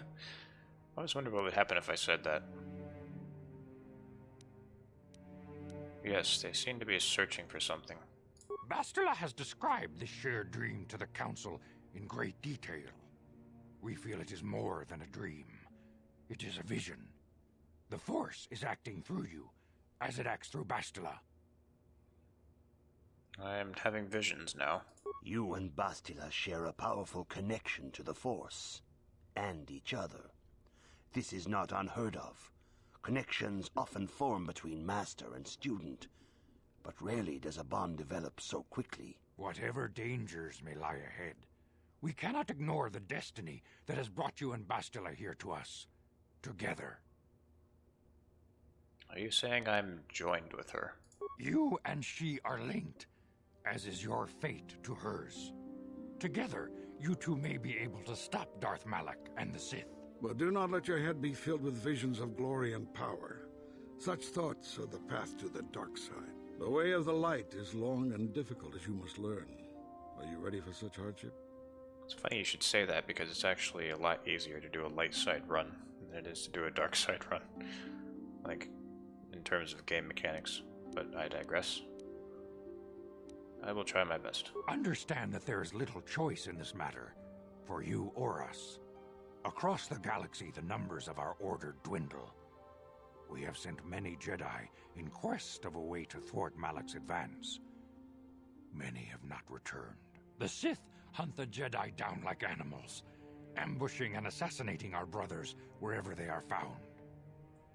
Speaker 1: always wondered what would happen if I said that. Yes, they seem to be searching for something.
Speaker 16: Bastila has described this shared dream to the Council in great detail. We feel it is more than a dream. It is a vision. The Force is acting through you, as it acts through Bastila.
Speaker 1: I am having visions now.
Speaker 11: You and Bastila share a powerful connection to the Force, and each other. This is not unheard of. Connections often form between master and student, but rarely does a bond develop so quickly.
Speaker 16: Whatever dangers may lie ahead, we cannot ignore the destiny that has brought you and Bastila here to us, together.
Speaker 1: Are you saying I'm joined with her?
Speaker 16: You and she are linked, as is your fate to hers. Together, you two may be able to stop Darth Malak and the Sith.
Speaker 10: But do not let your head be filled with visions of glory and power. Such thoughts are the path to the dark side. The way of the light is long and difficult, as you must learn. Are you ready for such hardship?
Speaker 1: It's funny you should say that, because it's actually a lot easier to do a light side run than it is to do a dark side run. Like, in terms of game mechanics. But I digress. I will try my best.
Speaker 16: Understand that there is little choice in this matter, for you or us. Across the galaxy, the numbers of our order dwindle. We have sent many Jedi in quest of a way to thwart Malak's advance. Many have not returned. The Sith hunt the Jedi down like animals, ambushing and assassinating our brothers wherever they are found.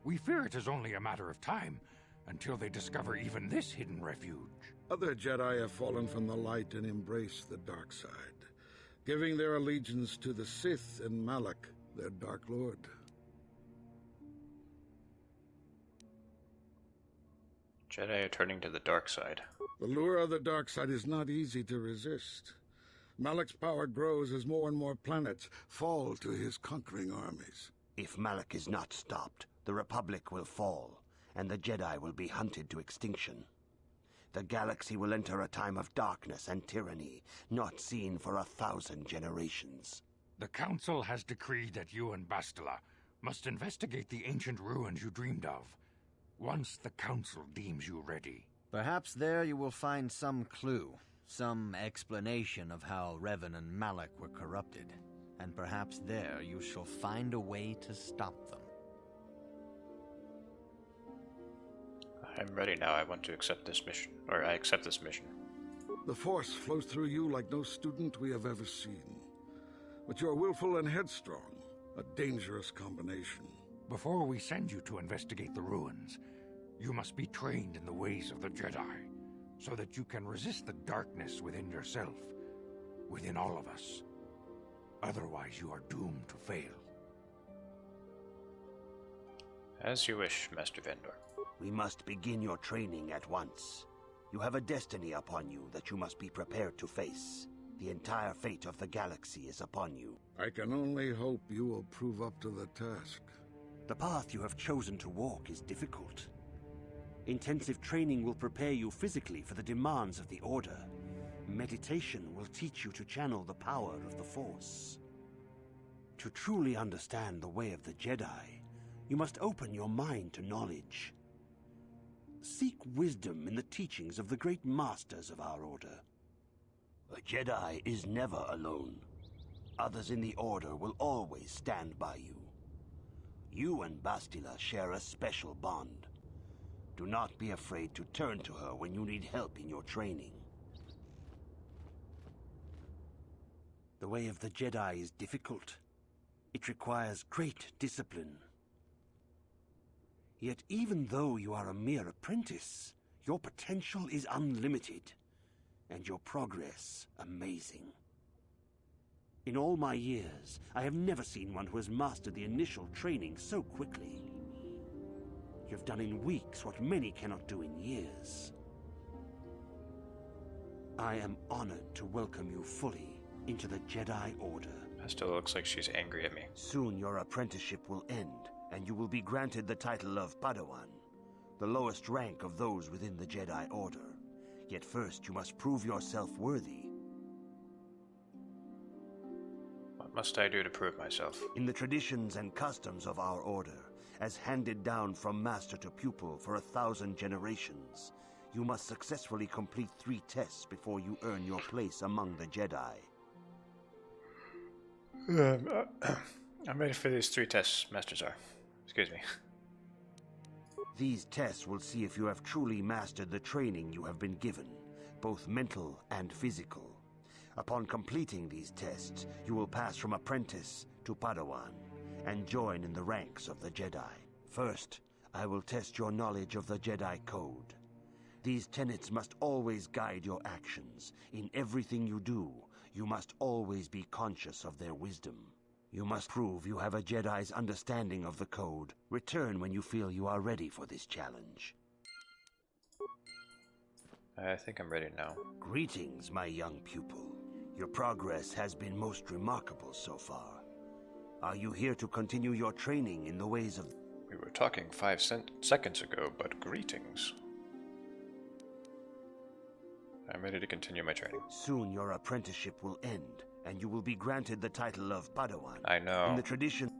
Speaker 16: We fear it is only a matter of time until they discover even this hidden refuge.
Speaker 10: Other Jedi have fallen from the light and embraced the dark side, giving their allegiance to the Sith and Malak, their Dark Lord.
Speaker 1: Jedi are turning to the dark side.
Speaker 10: The lure of the dark side is not easy to resist. Malak's power grows as more and more planets fall to his conquering armies.
Speaker 11: If Malak is not stopped, the Republic will fall, and the Jedi will be hunted to extinction. The galaxy will enter a time of darkness and tyranny, not seen for 1,000 generations.
Speaker 16: The Council has decreed that you and Bastila must investigate the ancient ruins you dreamed of, once the Council deems you ready.
Speaker 19: Perhaps there you will find some clue, some explanation of how Revan and Malak were corrupted, and perhaps there you shall find a way to stop them.
Speaker 1: I'm ready now. I want to accept this mission. Or I accept this mission.
Speaker 10: The Force flows through you like no student we have ever seen. But you are willful and headstrong, a dangerous combination.
Speaker 16: Before we send you to investigate the ruins, you must be trained in the ways of the Jedi, so that you can resist the darkness within yourself, within all of us. Otherwise, you are doomed to fail.
Speaker 1: As you wish, Master Vendor.
Speaker 11: We must begin your training at once. You have a destiny upon you that you must be prepared to face. The entire fate of the galaxy is upon you.
Speaker 10: I can only hope you will prove up to the task.
Speaker 11: The path you have chosen to walk is difficult. Intensive training will prepare you physically for the demands of the Order. Meditation will teach you to channel the power of the Force. To truly understand the way of the Jedi, you must open your mind to knowledge. Seek wisdom in the teachings of the great masters of our Order. A Jedi is never alone. Others in the Order will always stand by you. You and Bastila share a special bond. Do not be afraid to turn to her when you need help in your training. The way of the Jedi is difficult. It requires great discipline. Yet even though you are a mere apprentice, your potential is unlimited, and your progress amazing. In all my years, I have never seen one who has mastered the initial training so quickly. You've done in weeks what many cannot do in years. I am honored to welcome you fully into the Jedi Order.
Speaker 1: That still looks like she's angry at me.
Speaker 11: Soon your apprenticeship will end, and you will be granted the title of Padawan, the lowest rank of those within the Jedi Order. Yet first you must prove yourself worthy.
Speaker 1: What must I do to prove myself?
Speaker 11: In the traditions and customs of our order, as handed down from master to pupil for 1,000 generations, you must successfully complete 3 tests before you earn your place among the Jedi.
Speaker 1: I'm ready for these 3 tests, Master Czar. Excuse me.
Speaker 11: These tests will see if you have truly mastered the training you have been given, both mental and physical. Upon completing these tests, you will pass from apprentice to Padawan and join in the ranks of the Jedi. First, I will test your knowledge of the Jedi Code. These tenets must always guide your actions. In everything you do, you must always be conscious of their wisdom. You must prove you have a Jedi's understanding of the Code. Return when you feel you are ready for this challenge.
Speaker 1: I think I'm ready now.
Speaker 11: Greetings, my young pupil. Your progress has been most remarkable so far. Are you here to continue your training in the ways of...
Speaker 1: We were talking 5 seconds ago, but greetings. I'm ready to continue my training.
Speaker 11: Soon your apprenticeship will end, and you will be granted the title of Padawan.
Speaker 1: I know.
Speaker 11: In the tradition...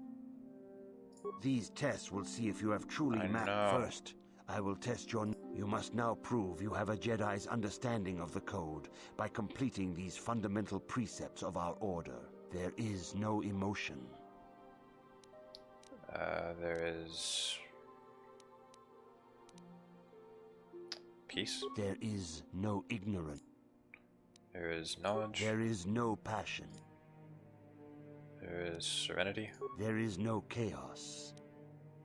Speaker 11: These tests will see if you have truly mastered. First, I will test your... You must now prove you have a Jedi's understanding of the Code by completing these fundamental precepts of our order. There is no emotion.
Speaker 1: There is... peace?
Speaker 11: There is no ignorance.
Speaker 1: There is knowledge.
Speaker 11: There is no passion.
Speaker 1: There is serenity.
Speaker 11: There is no chaos.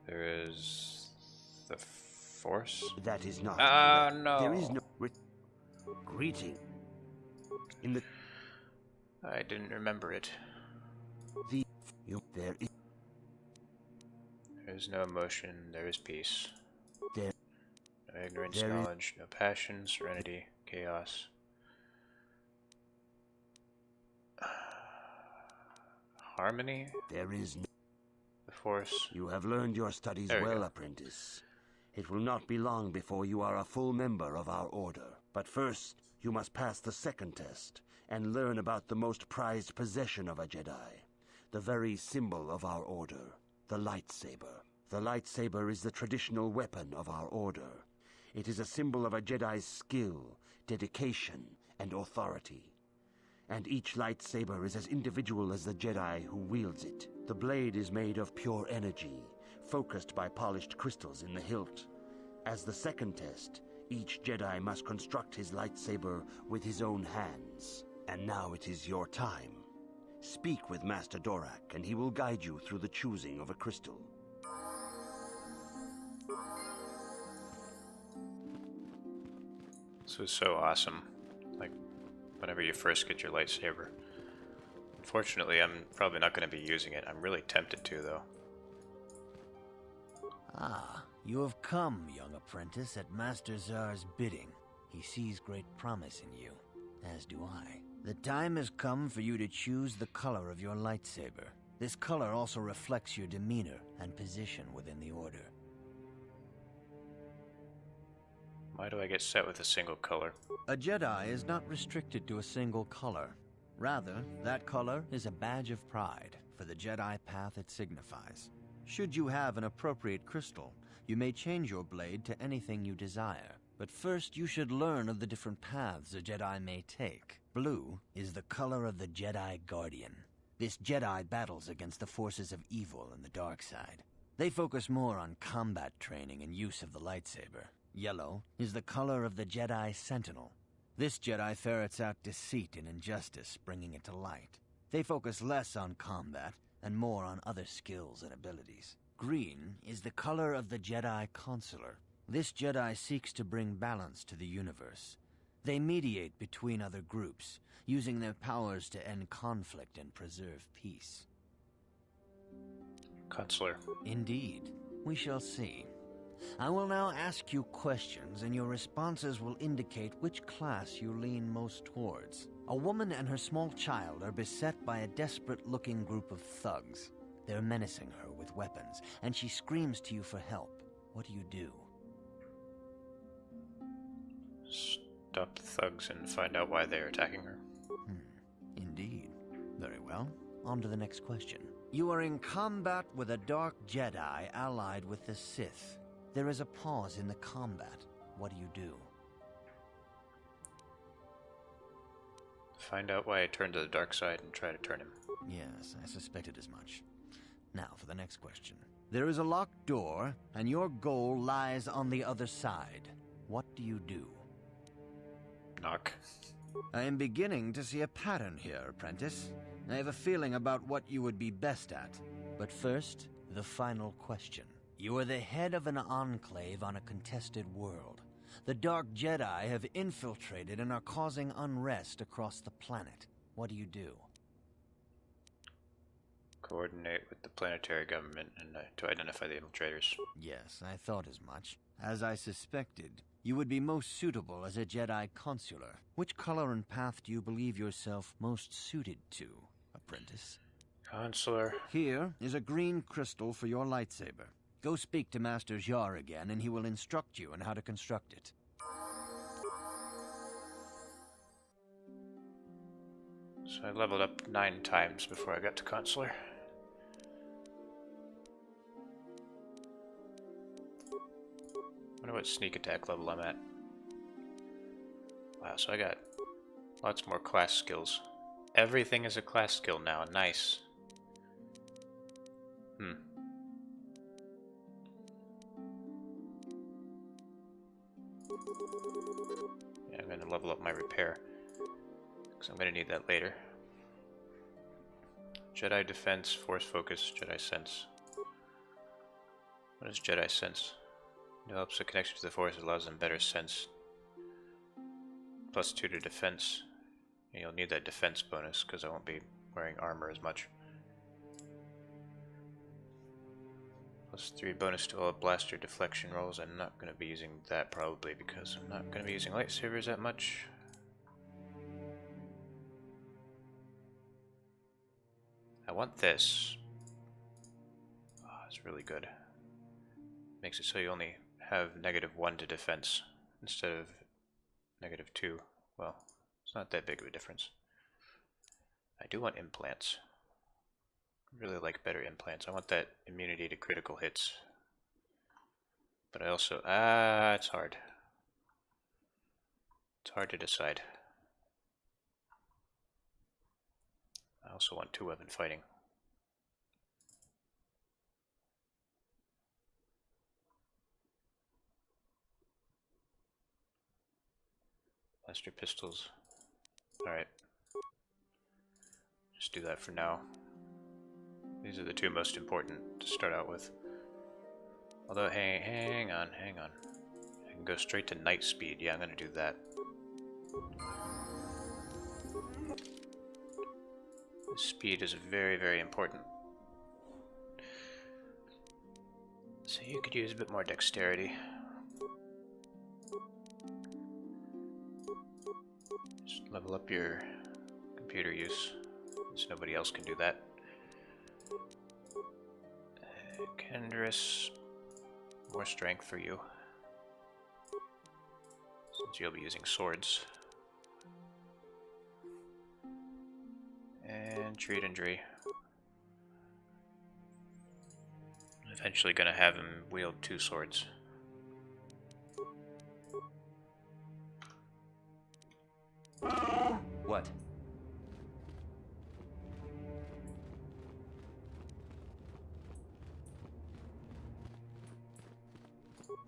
Speaker 1: There is the Force.
Speaker 11: That is not.
Speaker 1: No.
Speaker 11: There is no greeting. In the
Speaker 1: I didn't remember it.
Speaker 11: There is.
Speaker 1: There's no emotion. There is peace.
Speaker 11: There.
Speaker 1: No ignorance,
Speaker 11: There is-
Speaker 1: knowledge, no passion, serenity, chaos. Harmony?
Speaker 11: There is no.
Speaker 1: The Force.
Speaker 11: You have learned your studies
Speaker 1: There we
Speaker 11: well,
Speaker 1: go.
Speaker 11: apprentice. It will not be long before you are a full member of our order. But first, you must pass the second test and learn about the most prized possession of a Jedi, the very symbol of our order, the lightsaber. The lightsaber is the traditional weapon of our order. It is a symbol of a Jedi's skill, dedication, and authority. And each lightsaber is as individual as the Jedi who wields it. The blade is made of pure energy, focused by polished crystals in the hilt. As the second test, each Jedi must construct his lightsaber with his own hands. And now it is your time. Speak with Master Dorak, and he will guide you through the choosing of a crystal.
Speaker 1: This was so awesome. Like, whenever you first get your lightsaber. Unfortunately, I'm probably not going to be using it. I'm really tempted to, though.
Speaker 19: Ah, you have come, young apprentice, at Master Czar's bidding. He sees great promise in you, as do I. The time has come for you to choose the color of your lightsaber. This color also reflects your demeanor and position within the Order.
Speaker 1: Why do I get set with a single color?
Speaker 19: A Jedi is not restricted to a single color. Rather, that color is a badge of pride for the Jedi path it signifies. Should you have an appropriate crystal, you may change your blade to anything you desire. But first, you should learn of the different paths a Jedi may take. Blue is the color of the Jedi Guardian. This Jedi battles against the forces of evil and the dark side. They focus more on combat training and use of the lightsaber. Yellow is the color of the Jedi Sentinel. This Jedi ferrets out deceit and injustice, bringing it to light. They focus less on combat and more on other skills and abilities. green is the color of the Jedi Consular. This Jedi seeks to bring balance to the universe. They mediate between other groups, using their powers to end conflict and preserve peace.
Speaker 1: Consular.
Speaker 19: Indeed. We shall see. I will now ask you questions, and your responses will indicate which class you lean most towards. A woman and her small child are beset by a desperate-looking group of thugs. They're menacing her with weapons, and she screams to you for help. What do you do?
Speaker 1: Stop the thugs and find out why they're attacking her.
Speaker 19: Indeed. Very well. On to the next question. You are in combat with a dark Jedi allied with the Sith. There is a pause in the combat. What do you do?
Speaker 1: Find out why I turned to the dark side and try to turn him.
Speaker 19: Yes, I suspected as much. Now for the next question. There is a locked door, and your goal lies on the other side. What do you do?
Speaker 1: Knock.
Speaker 19: I am beginning to see a pattern here, apprentice. I have a feeling about what you would be best at. But first, the final question. You are the head of an enclave on a contested world. The Dark Jedi have infiltrated and are causing unrest across the planet. What do you do?
Speaker 1: Coordinate with the planetary government and to identify the infiltrators.
Speaker 19: Yes, I thought as much. As I suspected, you would be most suitable as a Jedi Consular. Which color and path do you believe yourself most suited to, apprentice?
Speaker 1: Consular.
Speaker 19: Here is a green crystal for your lightsaber. Go speak to Master Jery again, and he will instruct you on how to construct it.
Speaker 1: So I leveled up 9 times before I got to Consular. Wonder what sneak attack level I'm at. Wow, so I got lots more class skills. Everything is a class skill now. Nice. Yeah, I'm going to level up my repair, because I'm going to need that later. Jedi Defense, Force Focus, Jedi Sense. What is Jedi Sense? Develops a connection to the Force that allows them better sense. +2 to defense. And you'll need that defense bonus, because I won't be wearing armor as much. +3 bonus to all blaster deflection rolls. I'm not going to be using that probably because I'm not going to be using lightsabers that much. I want this. Oh, it's really good. Makes it so you only have -1 to defense instead of -2. Well, it's not that big of a difference. I do want implants. Really like better implants. I want that immunity to critical hits. But I also... it's hard. It's hard to decide. I also want 2-weapon fighting. Blaster pistols. Alright. Just do that for now. These are the 2 most important to start out with. Although, hang on. I can go straight to night speed. Yeah, I'm gonna do that. Speed is very, very important. So you could use a bit more dexterity. Just level up your computer use, since nobody else can do that. Kendris, more strength for you, since you'll be using swords. And treat injury. I'm eventually gonna have him wield 2 swords.
Speaker 20: What?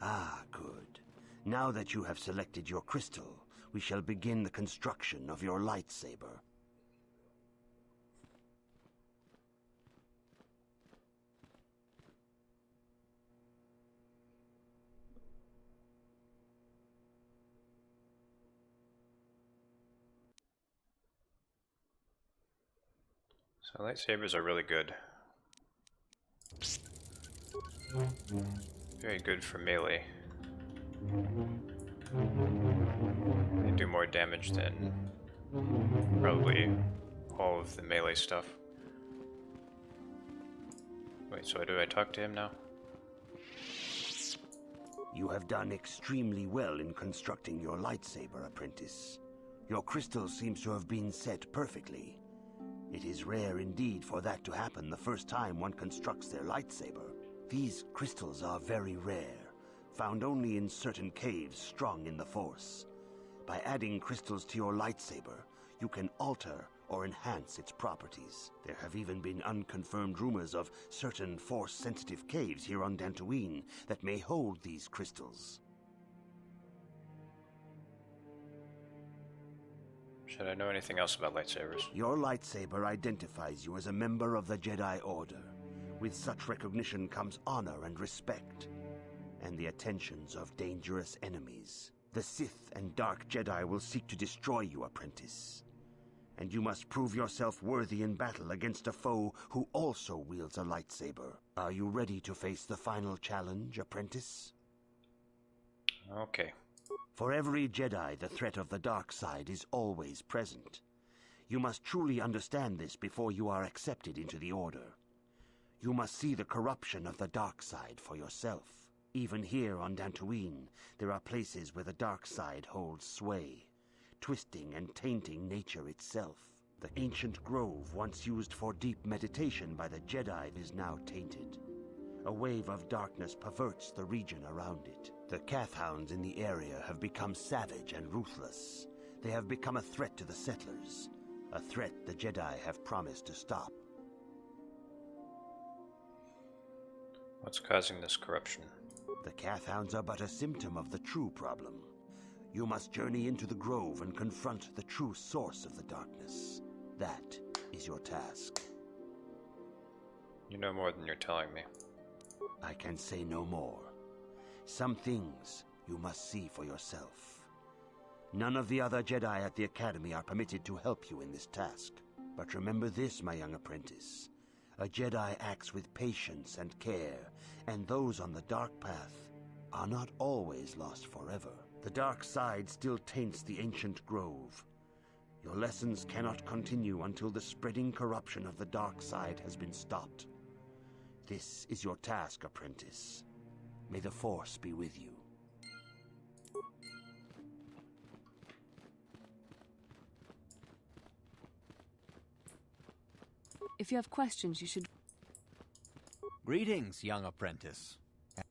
Speaker 11: Ah, good. Now that you have selected your crystal, we shall begin the construction of your lightsaber.
Speaker 1: So lightsabers are really good. Very good for melee. They do more damage than probably all of the melee stuff. Wait, so do I talk to him now?
Speaker 11: You have done extremely well in constructing your lightsaber, apprentice. Your crystal seems to have been set perfectly. It is rare indeed for that to happen the first time one constructs their lightsaber. These crystals are very rare, found only in certain caves strung in the Force. By adding crystals to your lightsaber, you can alter or enhance its properties. There have even been unconfirmed rumors of certain Force-sensitive caves here on Dantooine that may hold these crystals.
Speaker 1: Should I know anything else about lightsabers?
Speaker 11: Your lightsaber identifies you as a member of the Jedi Order. With such recognition comes honor and respect, and the attentions of dangerous enemies. The Sith and Dark Jedi will seek to destroy you, apprentice. And you must prove yourself worthy in battle against a foe who also wields a lightsaber. Are you ready to face the final challenge, apprentice?
Speaker 1: Okay.
Speaker 11: For every Jedi, the threat of the dark side is always present. You must truly understand this before you are accepted into the Order. You must see the corruption of the dark side for yourself. Even here on Dantooine, there are places where the dark side holds sway, twisting and tainting nature itself. The ancient grove, once used for deep meditation by the Jedi, is now tainted. A wave of darkness perverts the region around it. The Kathhounds in the area have become savage and ruthless. They have become a threat to the settlers, a threat the Jedi have promised to stop.
Speaker 1: What's causing this corruption?
Speaker 11: The Kathhounds are but a symptom of the true problem. You must journey into the grove and confront the true source of the darkness. That is your task.
Speaker 1: You know more than you're telling me.
Speaker 11: I can say no more. Some things you must see for yourself. None of the other Jedi at the Academy are permitted to help you in this task. But remember this, my young apprentice. A Jedi acts with patience and care, and those on the dark path are not always lost forever. The dark side still taints the ancient grove. Your lessons cannot continue until the spreading corruption of the dark side has been stopped. This is your task, apprentice. May the Force be with you.
Speaker 15: If you have questions, you should...
Speaker 19: Greetings, young apprentice.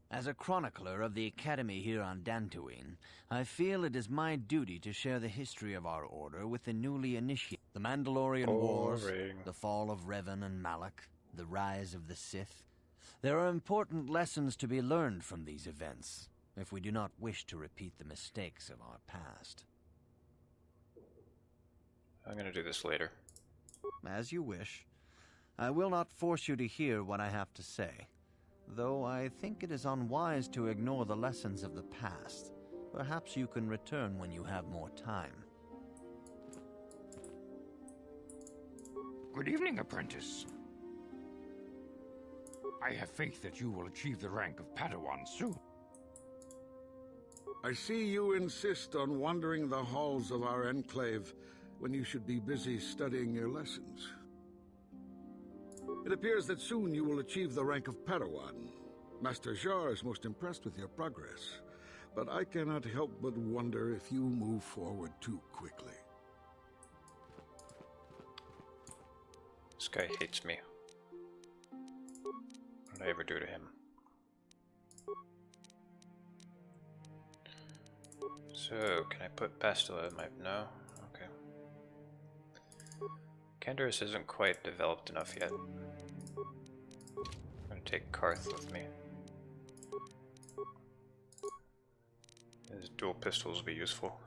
Speaker 19: As a chronicler of the Academy here on Dantooine, I feel it is my duty to share the history of our order with the newly initiated. The Mandalorian Wars, the fall of Revan and Malak, the rise of the Sith. There are important lessons to be learned from these events, if we do not wish to repeat the mistakes of our past.
Speaker 1: I'm gonna do this later.
Speaker 19: As you wish. I will not force you to hear what I have to say, though I think it is unwise to ignore the lessons of the past. Perhaps you can return when you have more time.
Speaker 16: Good evening, apprentice. I have faith that you will achieve the rank of Padawan soon.
Speaker 10: I see you insist on wandering the halls of our enclave when you should be busy studying your lessons. It appears that soon you will achieve the rank of Padawan. Master Jery is most impressed with your progress, but I cannot help but wonder if you move forward too quickly.
Speaker 1: This guy hates me. What did I ever do to him? So, can I put Bastila in my... No? Okay. Canderous isn't quite developed enough yet. I'm gonna take Karth with me. His dual pistols will be useful.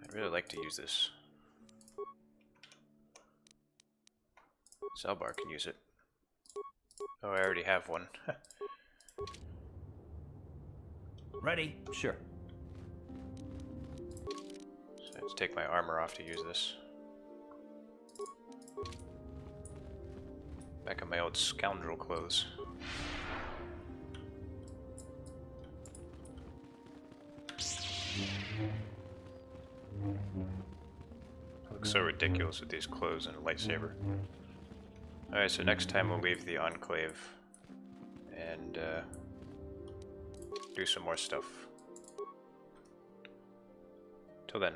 Speaker 1: I'd really like to use this. Zalbar can use it. Oh, I already have one.
Speaker 18: Ready? Sure.
Speaker 1: So I have to take my armor off to use this. Back in my old scoundrel clothes. I look so ridiculous with these clothes and a lightsaber. Alright, so next time we'll leave the Enclave and do some more stuff. Till then.